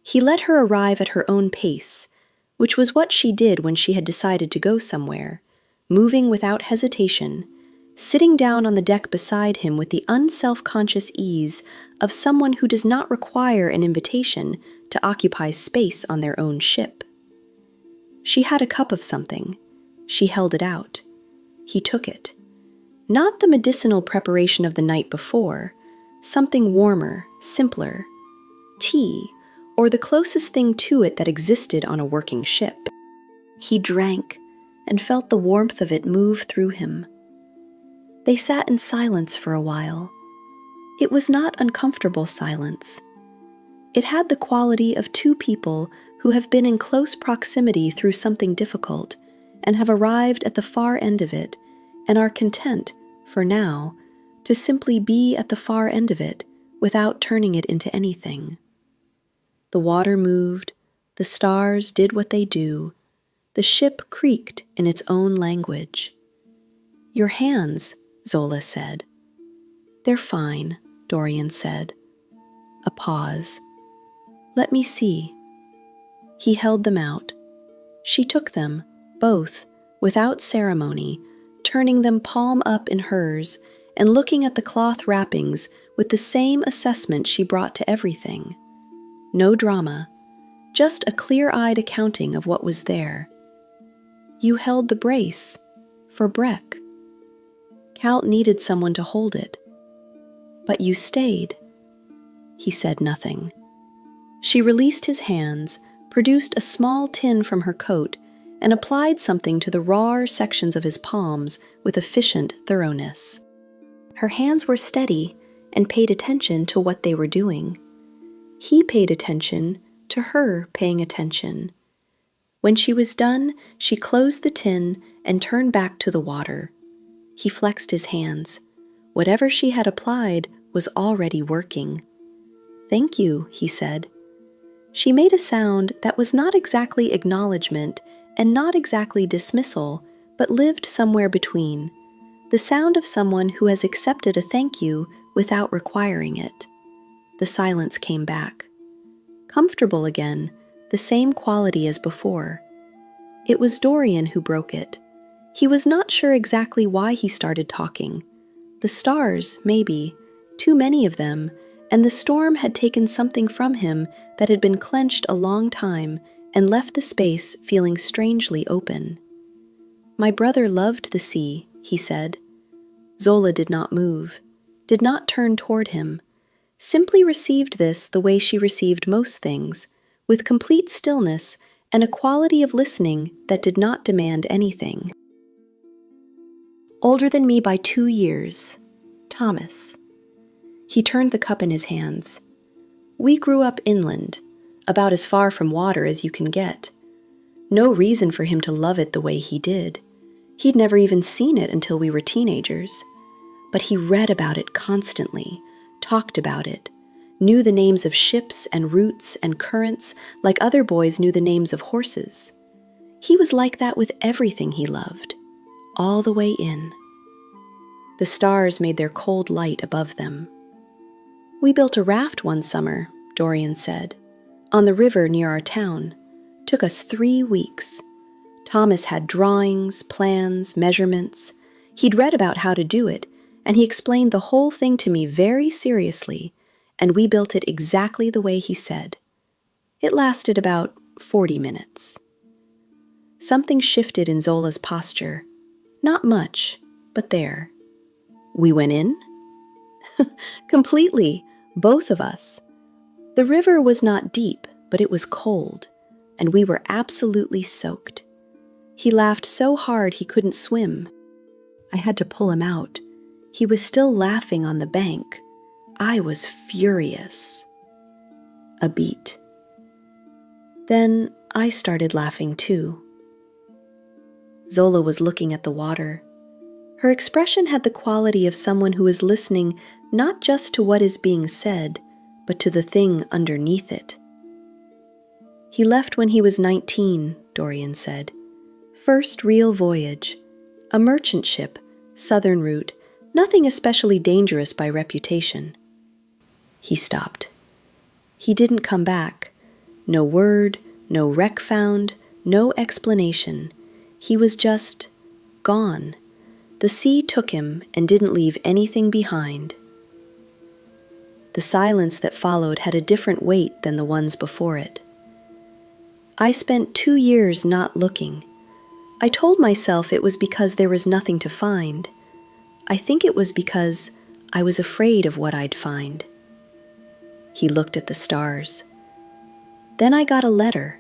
He let her arrive at her own pace, which was what she did when she had decided to go somewhere, moving without hesitation, sitting down on the deck beside him with the unself-conscious ease of someone who does not require an invitation to occupy space on their own ship. She had a cup of something. She held it out. He took it. Not the medicinal preparation of the night before, something warmer, simpler. Tea, or the closest thing to it that existed on a working ship. He drank and felt the warmth of it move through him. They sat in silence for a while. It was not uncomfortable silence. It had the quality of two people who have been in close proximity through something difficult and have arrived at the far end of it and are content, for now, to simply be at the far end of it without turning it into anything. The water moved, the stars did what they do, the ship creaked in its own language. "Your hands," Zola said. "They're fine," Dorian said. A pause. "Let me see." He held them out. She took them, both, without ceremony, turning them palm up in hers and looking at the cloth wrappings with the same assessment she brought to everything. No drama, just a clear-eyed accounting of what was there. You held the brace. For Breck. Cal needed someone to hold it. But you stayed. He said nothing. She released his hands, produced a small tin from her coat, and applied something to the rawer sections of his palms with efficient thoroughness. Her hands were steady and paid attention to what they were doing. He paid attention to her paying attention. When she was done, she closed the tin and turned back to the water. He flexed his hands. Whatever she had applied was already working. "Thank you," he said. She made a sound that was not exactly acknowledgement and not exactly dismissal, but lived somewhere between. The sound of someone who has accepted a thank you without requiring it. The silence came back. Comfortable again, the same quality as before. It was Dorian who broke it. He was not sure exactly why he started talking. The stars, maybe, too many of them, and the storm had taken something from him that had been clenched a long time and left the space feeling strangely open. "My brother loved the sea," he said. Zola did not move, did not turn toward him, simply received this the way she received most things, with complete stillness and a quality of listening that did not demand anything. "Older than me by 2 years. Thomas." He turned the cup in his hands. "We grew up inland, about as far from water as you can get. No reason for him to love it the way he did. He'd never even seen it until we were teenagers. But he read about it constantly, talked about it, knew the names of ships and routes and currents like other boys knew the names of horses. He was like that with everything he loved, all the way in." The stars made their cold light above them. "We built a raft one summer," Dorian said, "on the river near our town. Took us 3 weeks. Thomas had drawings, plans, measurements. He'd read about how to do it, and he explained the whole thing to me very seriously, and we built it exactly the way he said. It lasted about 40 minutes. Something shifted in Zola's posture. Not much, but there. "We went in?" "Completely, both of us. The river was not deep, but it was cold, and we were absolutely soaked. He laughed so hard he couldn't swim. I had to pull him out. He was still laughing on the bank. I was furious." A beat. Then I started laughing too. Zola was looking at the water. Her expression had the quality of someone who is listening not just to what is being said, but to the thing underneath it. "He left when he was 19, Dorian said. First real voyage. A merchant ship, southern route, nothing especially dangerous by reputation." He stopped. He didn't come back. No word, no wreck found, no explanation. He was just gone. The sea took him and didn't leave anything behind. The silence that followed had a different weight than the ones before it. I spent 2 years not looking. I told myself it was because there was nothing to find. I think it was because I was afraid of what I'd find. He looked at the stars. Then I got a letter.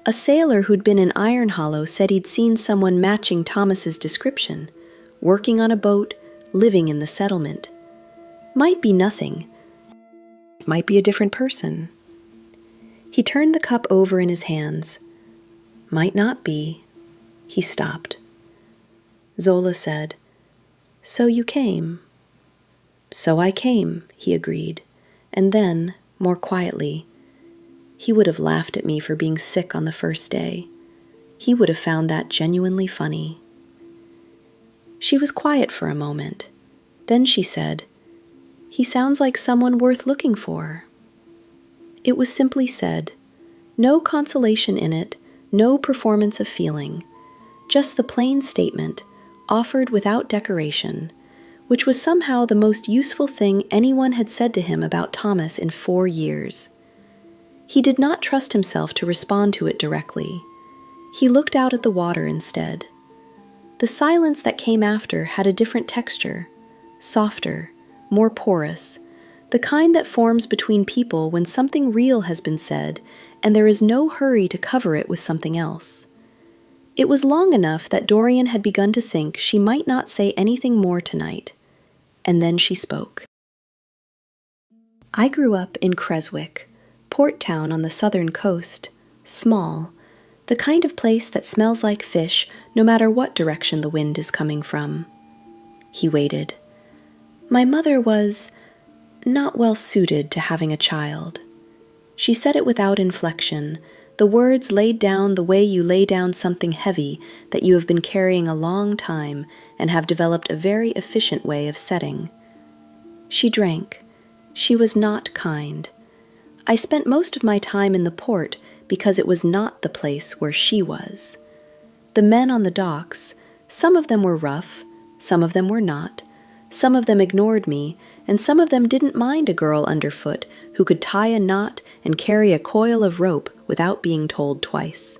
A sailor who'd been in Iron Hollow said he'd seen someone matching Thomas's description, working on a boat, living in the settlement. Might be nothing. Might be a different person. He turned the cup over in his hands. Might not be. He stopped. Zola said, "So you came." "So I came," he agreed, and then, more quietly, he would have laughed at me for being sick on the first day. He would have found that genuinely funny. She was quiet for a moment. Then she said, "He sounds like someone worth looking for." It was simply said. No consolation in it, no performance of feeling. Just the plain statement, offered without decoration, which was somehow the most useful thing anyone had said to him about Thomas in 4 years. He did not trust himself to respond to it directly. He looked out at the water instead. The silence that came after had a different texture, softer, more porous, the kind that forms between people when something real has been said and there is no hurry to cover it with something else. It was long enough that Dorian had begun to think she might not say anything more tonight, and then she spoke. I grew up in Creswick, port town on the southern coast, small, the kind of place that smells like fish no matter what direction the wind is coming from. He waited. My mother was not well suited to having a child. She said it without inflection, the words laid down the way you lay down something heavy that you have been carrying a long time and have developed a very efficient way of setting. She drank. She was not kind. I spent most of my time in the port because it was not the place where she was. The men on the docks, some of them were rough, some of them were not, some of them ignored me, and some of them didn't mind a girl underfoot who could tie a knot and carry a coil of rope without being told twice.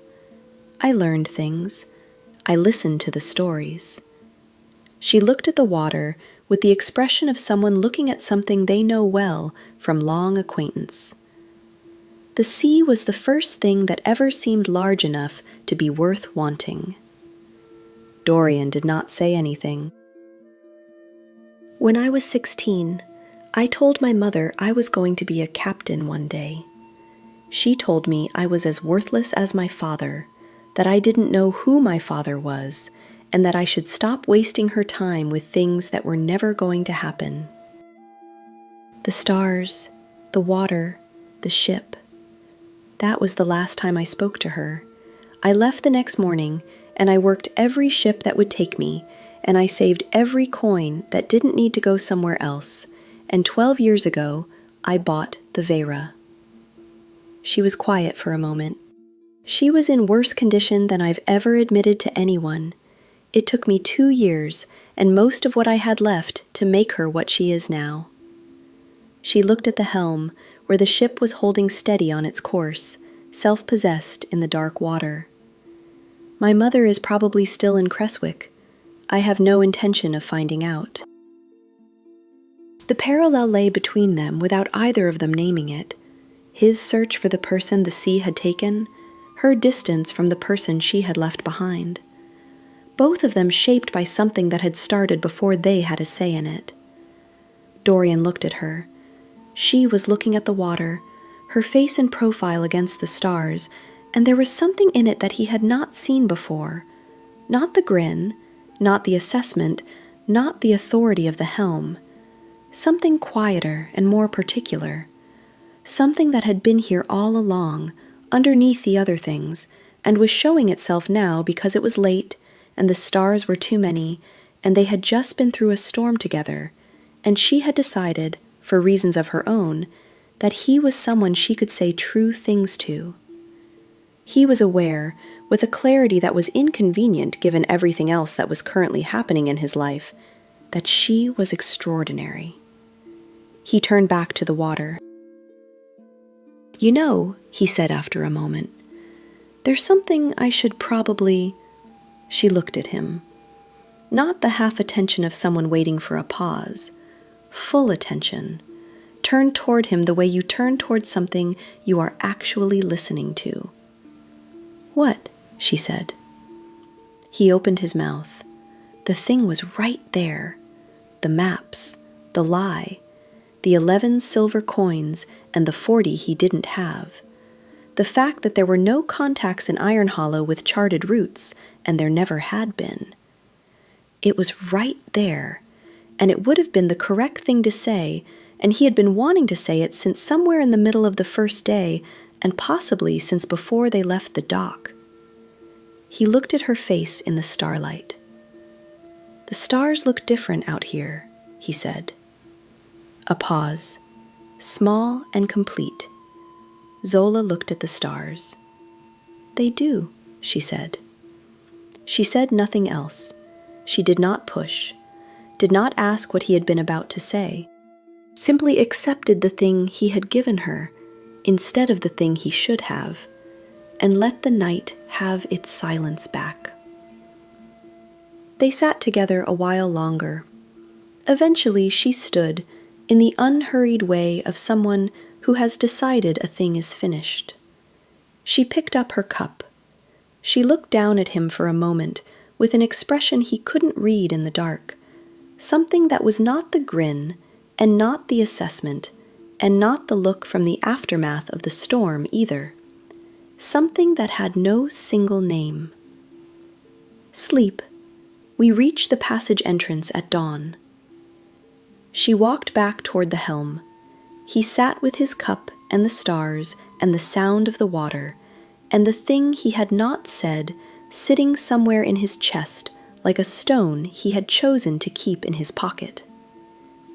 I learned things. I listened to the stories. She looked at the water with the expression of someone looking at something they know well from long acquaintance. The sea was the first thing that ever seemed large enough to be worth wanting. Dorian did not say anything. When I was 16, I told my mother I was going to be a captain one day. She told me I was as worthless as my father, that I didn't know who my father was, and that I should stop wasting her time with things that were never going to happen. The stars, the water, the ship. That was the last time I spoke to her. I left the next morning, and I worked every ship that would take me, and I saved every coin that didn't need to go somewhere else, and 12 years ago, I bought the Vera. She was quiet for a moment. She was in worse condition than I've ever admitted to anyone. It took me 2 years, and most of what I had left to make her what she is now. She looked at the helm, where the ship was holding steady on its course, self-possessed in the dark water. My mother is probably still in Creswick. I have no intention of finding out. The parallel lay between them without either of them naming it. His search for the person the sea had taken, her distance from the person she had left behind. Both of them shaped by something that had started before they had a say in it. Dorian looked at her. She was looking at the water, her face in profile against the stars, and there was something in it that he had not seen before. Not the grin, not the assessment, not the authority of the helm. Something quieter and more particular. Something that had been here all along, underneath the other things, and was showing itself now because it was late, and the stars were too many, and they had just been through a storm together, and she had decided, for reasons of her own, that he was someone she could say true things to. He was aware, with a clarity that was inconvenient given everything else that was currently happening in his life, that she was extraordinary. He turned back to the water. "You know," he said after a moment, "there's something I should probably—" She looked at him. Not the half attention of someone waiting for a pause. Full attention. Turned toward him the way you turn toward something you are actually listening to. "What?" she said. He opened his mouth. The thing was right there. The maps, the lie, the 11 silver coins, and the 40 he didn't have. The fact that there were no contacts in Iron Hollow with charted routes, and there never had been. It was right there, and it would have been the correct thing to say, and he had been wanting to say it since somewhere in the middle of the first day, and possibly since before they left the dock. He looked at her face in the starlight. "The stars look different out here," he said. A pause, small and complete. Zola looked at the stars. "They do," she said. She said nothing else. She did not push, did not ask what he had been about to say, simply accepted the thing he had given her instead of the thing he should have, and let the night have its silence back. They sat together a while longer. Eventually she stood, in the unhurried way of someone who has decided a thing is finished. She picked up her cup. She looked down at him for a moment with an expression he couldn't read in the dark, something that was not the grin and not the assessment and not the look from the aftermath of the storm either. Something that had no single name. Sleep. We reach the passage entrance at dawn. She walked back toward the helm. He sat with his cup and the stars and the sound of the water, and the thing he had not said sitting somewhere in his chest like a stone he had chosen to keep in his pocket.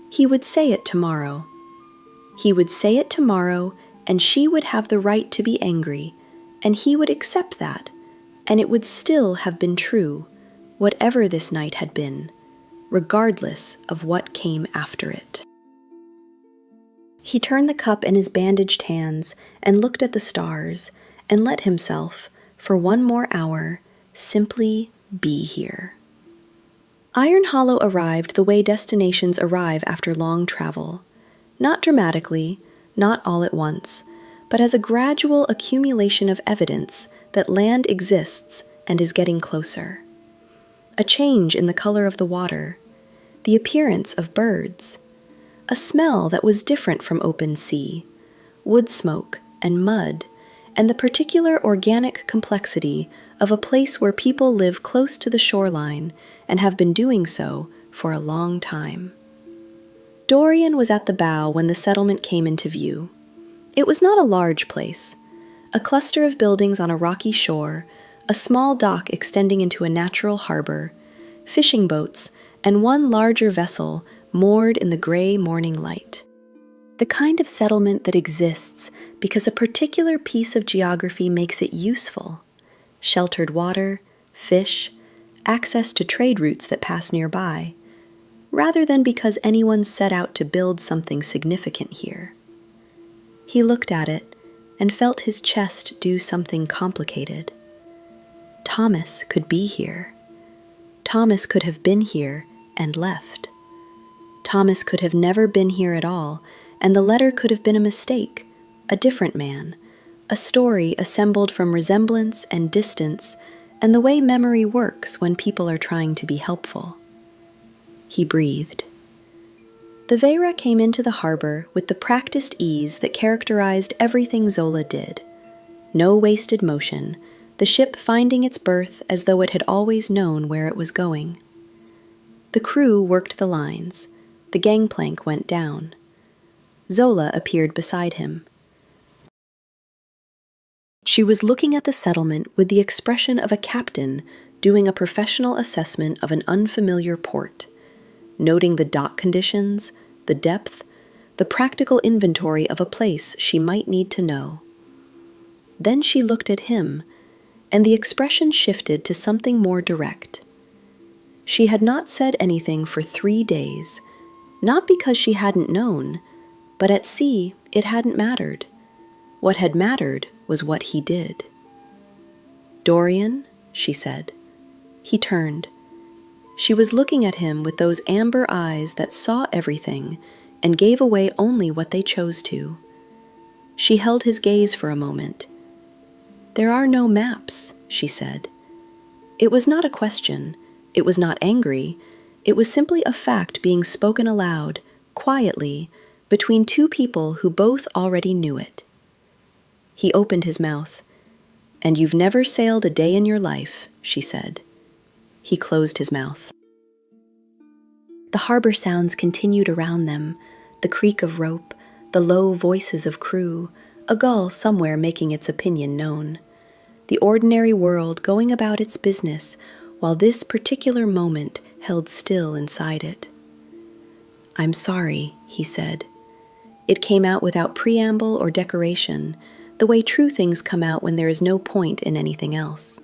He would say it tomorrow. He would say it tomorrow, and she would have the right to be angry, and he would accept that, and it would still have been true, whatever this night had been, regardless of what came after it. He turned the cup in his bandaged hands and looked at the stars and let himself, for one more hour, simply be here. Iron Hollow arrived the way destinations arrive after long travel, not dramatically, not all at once, but as a gradual accumulation of evidence that land exists and is getting closer. A change in the color of the water, the appearance of birds, a smell that was different from open sea, wood smoke and mud, and the particular organic complexity of a place where people live close to the shoreline and have been doing so for a long time. Dorian was at the bow when the settlement came into view. It was not a large place. A cluster of buildings on a rocky shore, a small dock extending into a natural harbor, fishing boats, and one larger vessel moored in the gray morning light. The kind of settlement that exists because a particular piece of geography makes it useful. Sheltered water, fish, access to trade routes that pass nearby, rather than because anyone set out to build something significant here. He looked at it and felt his chest do something complicated. Thomas could be here. Thomas could have been here and left. Thomas could have never been here at all, and the letter could have been a mistake, a different man, a story assembled from resemblance and distance and the way memory works when people are trying to be helpful. He breathed. The Veira came into the harbor with the practiced ease that characterized everything Zola did. No wasted motion, the ship finding its berth as though it had always known where it was going. The crew worked the lines. The gangplank went down. Zola appeared beside him. She was looking at the settlement with the expression of a captain doing a professional assessment of an unfamiliar port, noting the dock conditions, the depth, the practical inventory of a place she might need to know. Then she looked at him, and the expression shifted to something more direct. She had not said anything for 3 days, not because she hadn't known, but at sea it hadn't mattered. What had mattered was what he did. "Dorian," she said. He turned. She was looking at him with those amber eyes that saw everything and gave away only what they chose to. She held his gaze for a moment. "There are no maps," she said. It was not a question. It was not angry. It was simply a fact being spoken aloud, quietly, between two people who both already knew it. He opened his mouth. "And you've never sailed a day in your life," she said. He closed his mouth. The harbor sounds continued around them, the creak of rope, the low voices of crew, a gull somewhere making its opinion known. The ordinary world going about its business while this particular moment held still inside it. "I'm sorry," he said. It came out without preamble or decoration, the way true things come out when there is no point in anything else.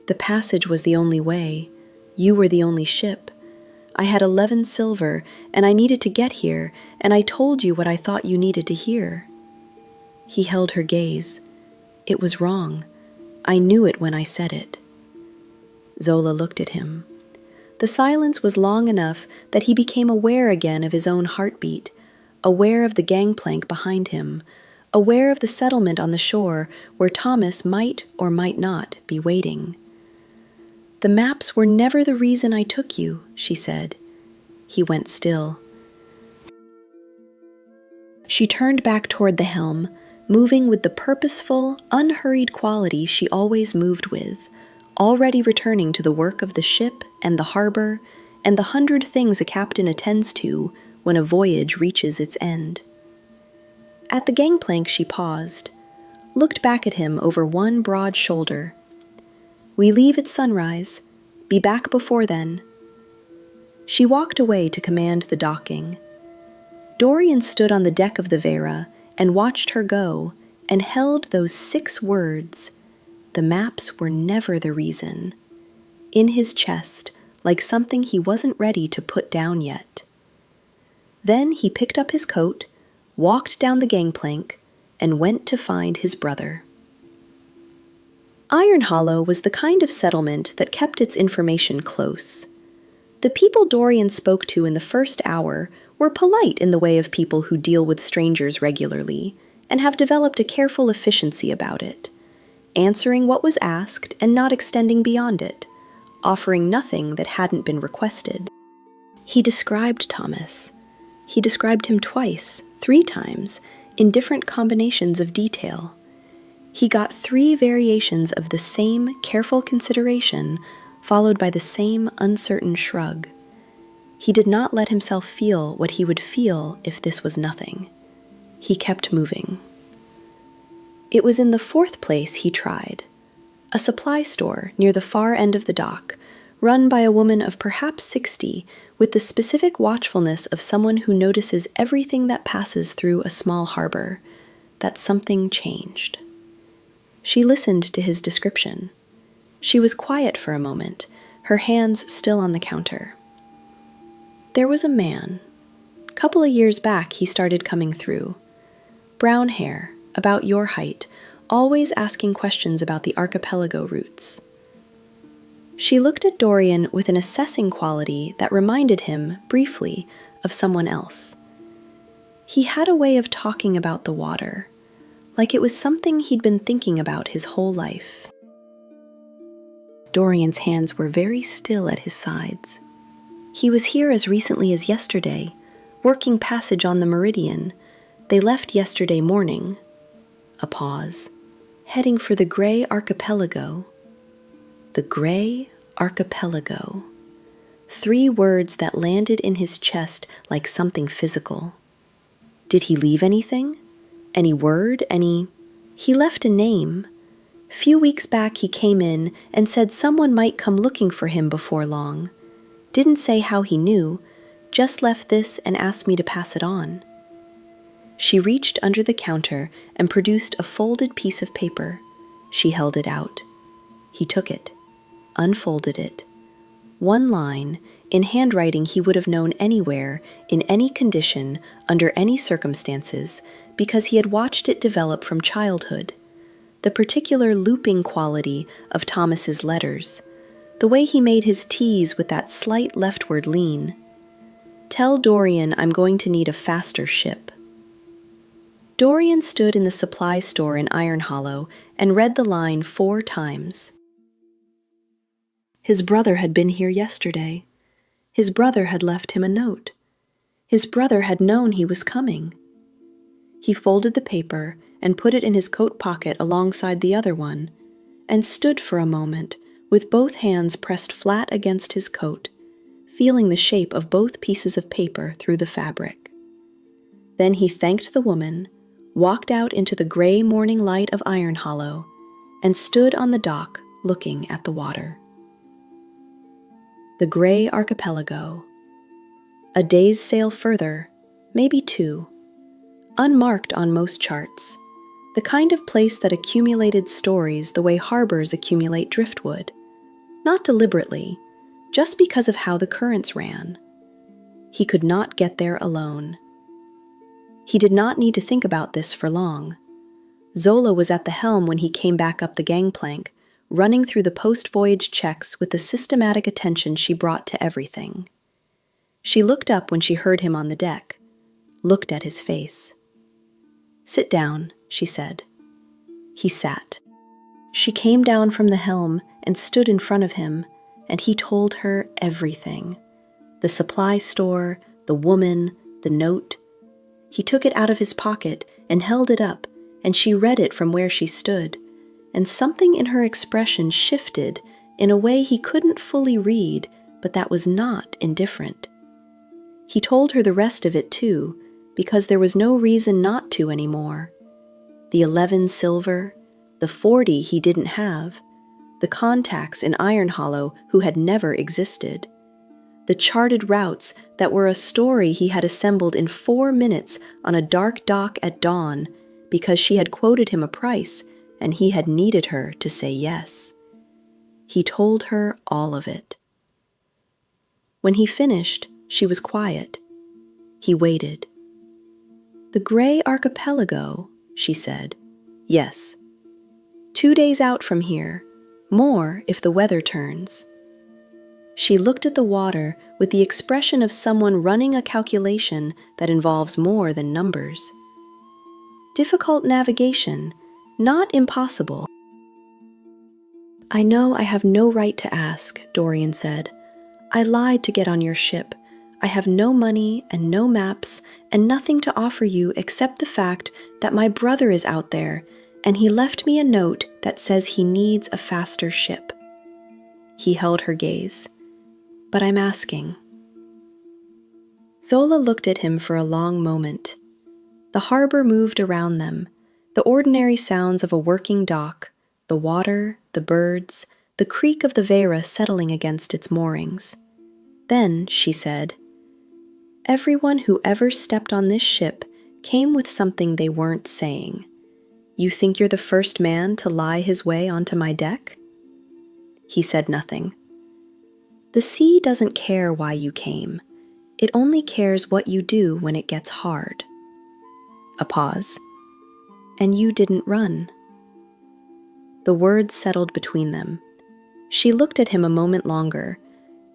"The passage was the only way. You were the only ship. I had 11 silver, and I needed to get here, and I told you what I thought you needed to hear." He held her gaze. It was wrong. I knew it when I said it. Zola looked at him. The silence was long enough that he became aware again of his own heartbeat, aware of the gangplank behind him, aware of the settlement on the shore where Thomas might or might not be waiting. "The maps were never the reason I took you," she said. He went still. She turned back toward the helm, moving with the purposeful, unhurried quality she always moved with, already returning to the work of the ship and the harbor and the 100 things a captain attends to when a voyage reaches its end. At the gangplank she paused, looked back at him over one broad shoulder. "We leave at sunrise. Be back before then." She walked away to command the docking. Dorian stood on the deck of the Vera and watched her go and held those 6 words, "The maps were never the reason," in his chest like something he wasn't ready to put down yet. Then he picked up his coat, walked down the gangplank, and went to find his brother. Iron Hollow was the kind of settlement that kept its information close. The people Dorian spoke to in the first hour were polite in the way of people who deal with strangers regularly and have developed a careful efficiency about it, answering what was asked and not extending beyond it, offering nothing that hadn't been requested. He described Thomas. He described him twice, 3 times, in different combinations of detail. He got 3 variations of the same careful consideration, followed by the same uncertain shrug. He did not let himself feel what he would feel if this was nothing. He kept moving. It was in the 4th place he tried, a supply store near the far end of the dock, run by a woman of perhaps 60, with the specific watchfulness of someone who notices everything that passes through a small harbor, that something changed. She listened to his description. She was quiet for a moment, her hands still on the counter. There was a man. Couple of years back he started coming through. Brown hair, about your height, always asking questions about the archipelago routes. She looked at Dorian with an assessing quality that reminded him, briefly, of someone else. He had a way of talking about the water, like it was something he'd been thinking about his whole life. Dorian's hands were very still at his sides. He was here as recently as yesterday, working passage on the Meridian. They left yesterday morning. A pause. Heading for the Gray Archipelago. The Gray Archipelago. 3 words that landed in his chest like something physical. Did he leave anything? Any word? He left a name. Few weeks back he came in and said someone might come looking for him before long. Didn't say how he knew, just left this and asked me to pass it on. She reached under the counter and produced a folded piece of paper. She held it out. He took it, unfolded it. 1 line, in handwriting he would have known anywhere, in any condition, under any circumstances, because he had watched it develop from childhood. The particular looping quality of Thomas's letters, the way he made his T's with that slight leftward lean. "Tell Dorian I'm going to need a faster ship." Dorian stood in the supply store in Iron Hollow and read the line 4 times. His brother had been here yesterday. His brother had left him a note. His brother had known he was coming. He folded the paper and put it in his coat pocket alongside the other one, and stood for a moment with both hands pressed flat against his coat, feeling the shape of both pieces of paper through the fabric. Then he thanked the woman, walked out into the gray morning light of Iron Hollow, and stood on the dock looking at the water. The Gray Archipelago. A day's sail further, maybe 2. Unmarked on most charts. The kind of place that accumulated stories the way harbors accumulate driftwood. Not deliberately, just because of how the currents ran. He could not get there alone. He did not need to think about this for long. Zola was at the helm when he came back up the gangplank, running through the post-voyage checks with the systematic attention she brought to everything. She looked up when she heard him on the deck, looked at his face. "Sit down," she said. He sat. She came down from the helm and stood in front of him, and he told her everything. The supply store, the woman, the note. He took it out of his pocket and held it up, and she read it from where she stood, and something in her expression shifted in a way he couldn't fully read, but that was not indifferent. He told her the rest of it too, because there was no reason not to anymore. The 11 silver, the 40 he didn't have, the contacts in Iron Hollow who had never existed, the charted routes that were a story he had assembled in 4 minutes on a dark dock at dawn because she had quoted him a price and he had needed her to say yes. He told her all of it. When he finished, she was quiet. He waited. "The Gray Archipelago," she said. "Yes. 2 days out from here, more if the weather turns." She looked at the water with the expression of someone running a calculation that involves more than numbers. Difficult navigation, not impossible. "I know I have no right to ask," Dorian said. "I lied to get on your ship. I have no money and no maps and nothing to offer you except the fact that my brother is out there and he left me a note that says he needs a faster ship." He held her gaze. "But I'm asking." Zola looked at him for a long moment. The harbor moved around them, the ordinary sounds of a working dock, the water, the birds, the creak of the Vera settling against its moorings. Then she said, "Everyone who ever stepped on this ship came with something they weren't saying. You think you're the first man to lie his way onto my deck?" He said nothing. "The sea doesn't care why you came. It only cares what you do when it gets hard." A pause. "And you didn't run." The words settled between them. She looked at him a moment longer,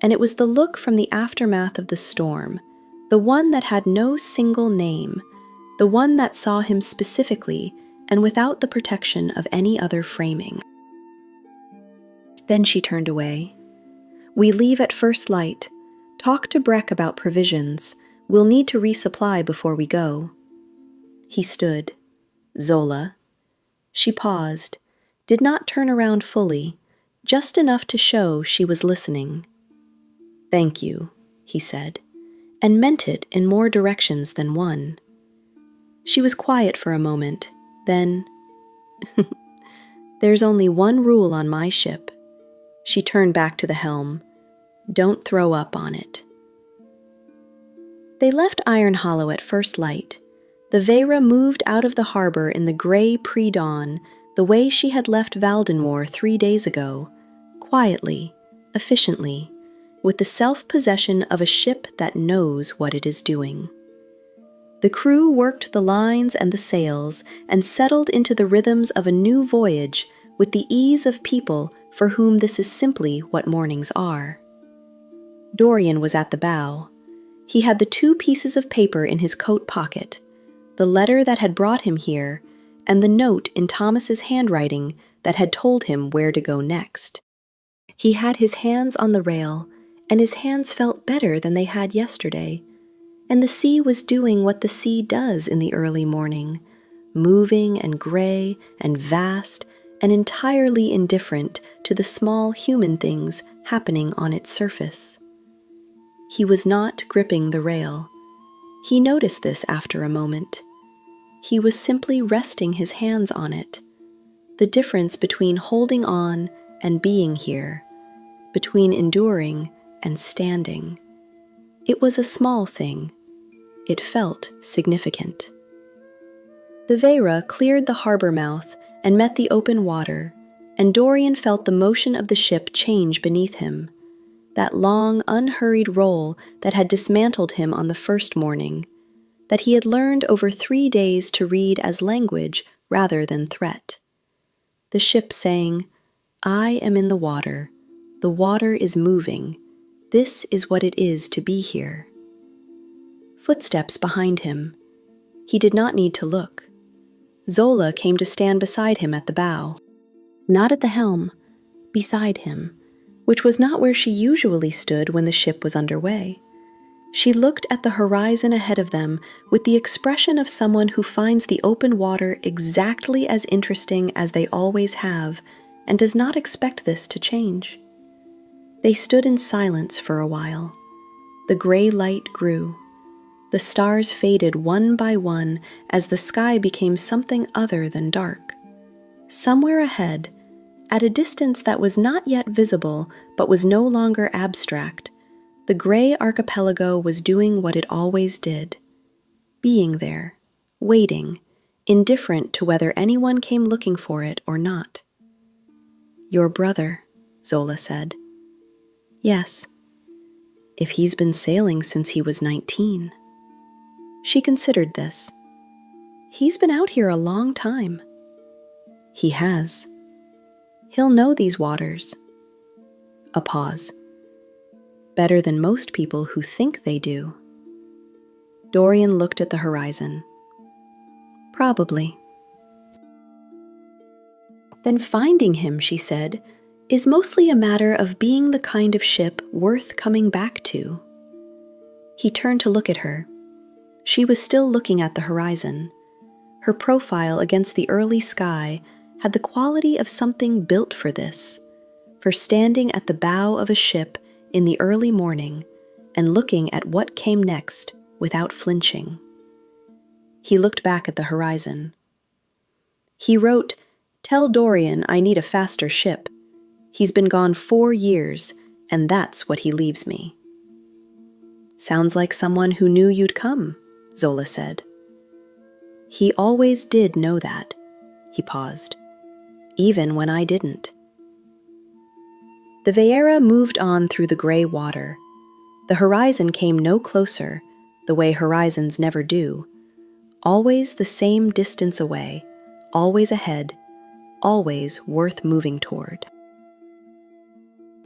and it was the look from the aftermath of the storm, the one that had no single name, the one that saw him specifically and without the protection of any other framing. Then she turned away. "We leave at first light. Talk to Breck about provisions. We'll need to resupply before we go." He stood. "Zola." She paused, did not turn around fully, just enough to show she was listening. "Thank you," he said, and meant it in more directions than one. She was quiet for a moment, then, "There's only one rule on my ship." She turned back to the helm. "Don't throw up on it." They left Iron Hollow at first light. The Vera moved out of the harbor in the gray pre-dawn, the way she had left Valdenmoor 3 days ago, quietly, efficiently, with the self-possession of a ship that knows what it is doing. The crew worked the lines and the sails and settled into the rhythms of a new voyage with the ease of people for whom this is simply what mornings are. Dorian was at the bow. He had the 2 pieces of paper in his coat pocket, the letter that had brought him here, and the note in Thomas's handwriting that had told him where to go next. He had his hands on the rail, and his hands felt better than they had yesterday, and the sea was doing what the sea does in the early morning, moving and gray and vast and entirely indifferent to the small human things happening on its surface. He was not gripping the rail. He noticed this after a moment. He was simply resting his hands on it. The difference between holding on and being here, between enduring and standing. It was a small thing. It felt significant. The Vera cleared the harbor mouth and met the open water, and Dorian felt the motion of the ship change beneath him. That long, unhurried roll that had dismantled him on the first morning, that he had learned over 3 days to read as language rather than threat. The ship saying, "I am in the water is moving, this is what it is to be here." Footsteps behind him. He did not need to look. Zola came to stand beside him at the bow. Not at the helm, beside him, which was not where she usually stood when the ship was underway. She looked at the horizon ahead of them with the expression of someone who finds the open water exactly as interesting as they always have and does not expect this to change. They stood in silence for a while. The gray light grew. The stars faded one by one as the sky became something other than dark. Somewhere ahead, at a distance that was not yet visible but was no longer abstract, the gray archipelago was doing what it always did, being there, waiting, indifferent to whether anyone came looking for it or not. "Your brother," Zola said. "Yes. If he's been sailing since he was 19. She considered this. "He's been out here a long time." "He has. He'll know these waters." A pause. "Better than most people who think they do." Dorian looked at the horizon. "Probably." "Then finding him," she said, "is mostly a matter of being the kind of ship worth coming back to." He turned to look at her. She was still looking at the horizon. Her profile against the early sky had the quality of something built for this, for standing at the bow of a ship in the early morning and looking at what came next without flinching. He looked back at the horizon. "He wrote, 'Tell Dorian I need a faster ship. He's been gone 4 years, and that's what he leaves me.'" "Sounds like someone who knew you'd come," Zola said. "He always did know that." He paused. "Even when I didn't." The Vieira moved on through the gray water. The horizon came no closer, the way horizons never do. Always the same distance away, always ahead, always worth moving toward.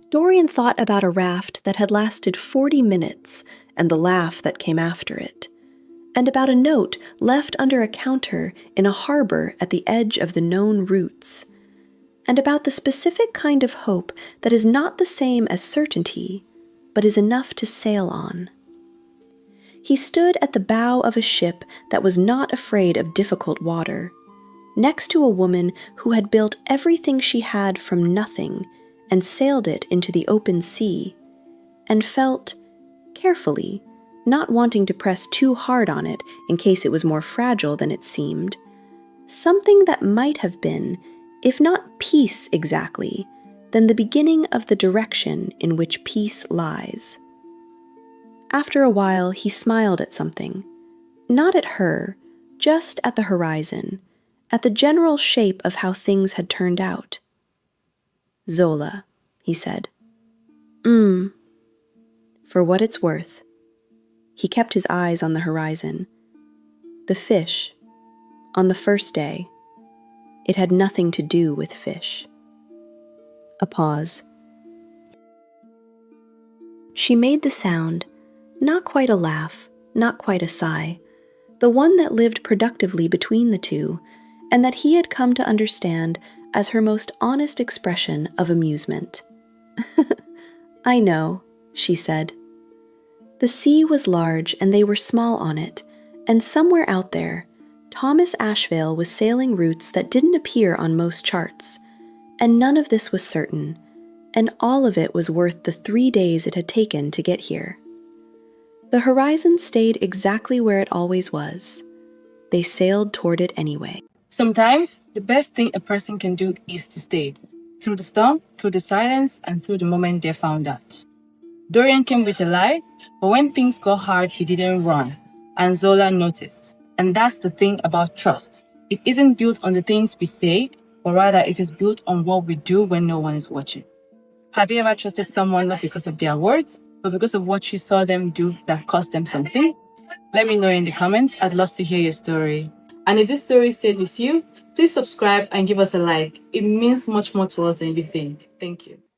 Dorian thought about a raft that had lasted 40 minutes and the laugh that came after it, and about a note left under a counter in a harbor at the edge of the known routes, and about the specific kind of hope that is not the same as certainty, but is enough to sail on. He stood at the bow of a ship that was not afraid of difficult water, next to a woman who had built everything she had from nothing and sailed it into the open sea, and felt, carefully, not wanting to press too hard on it in case it was more fragile than it seemed, something that might have been, if not peace exactly, then the beginning of the direction in which peace lies. After a while, he smiled at something, not at her, just at the horizon, at the general shape of how things had turned out. "Zola," he said. For what it's worth." He kept his eyes on the horizon. "The fish, on the first day, it had nothing to do with fish." A pause. She made the sound, not quite a laugh, not quite a sigh, the one that lived productively between the two, and that he had come to understand as her most honest expression of amusement. "I know," she said. The sea was large and they were small on it, and somewhere out there, Thomas Ashvale was sailing routes that didn't appear on most charts, and none of this was certain, and all of it was worth the 3 days it had taken to get here. The horizon stayed exactly where it always was. They sailed toward it anyway. Sometimes, the best thing a person can do is to stay, through the storm, through the silence, and through the moment they found out. Dorian came with a lie, but when things got hard, he didn't run, and Zola noticed. And that's the thing about trust. It isn't built on the things we say, but rather it is built on what we do when no one is watching. Have you ever trusted someone not because of their words, but because of what you saw them do that cost them something? Let me know in the comments. I'd love to hear your story. And if this story stayed with you, Please subscribe and give us a like. It means much more to us than you think. Thank you.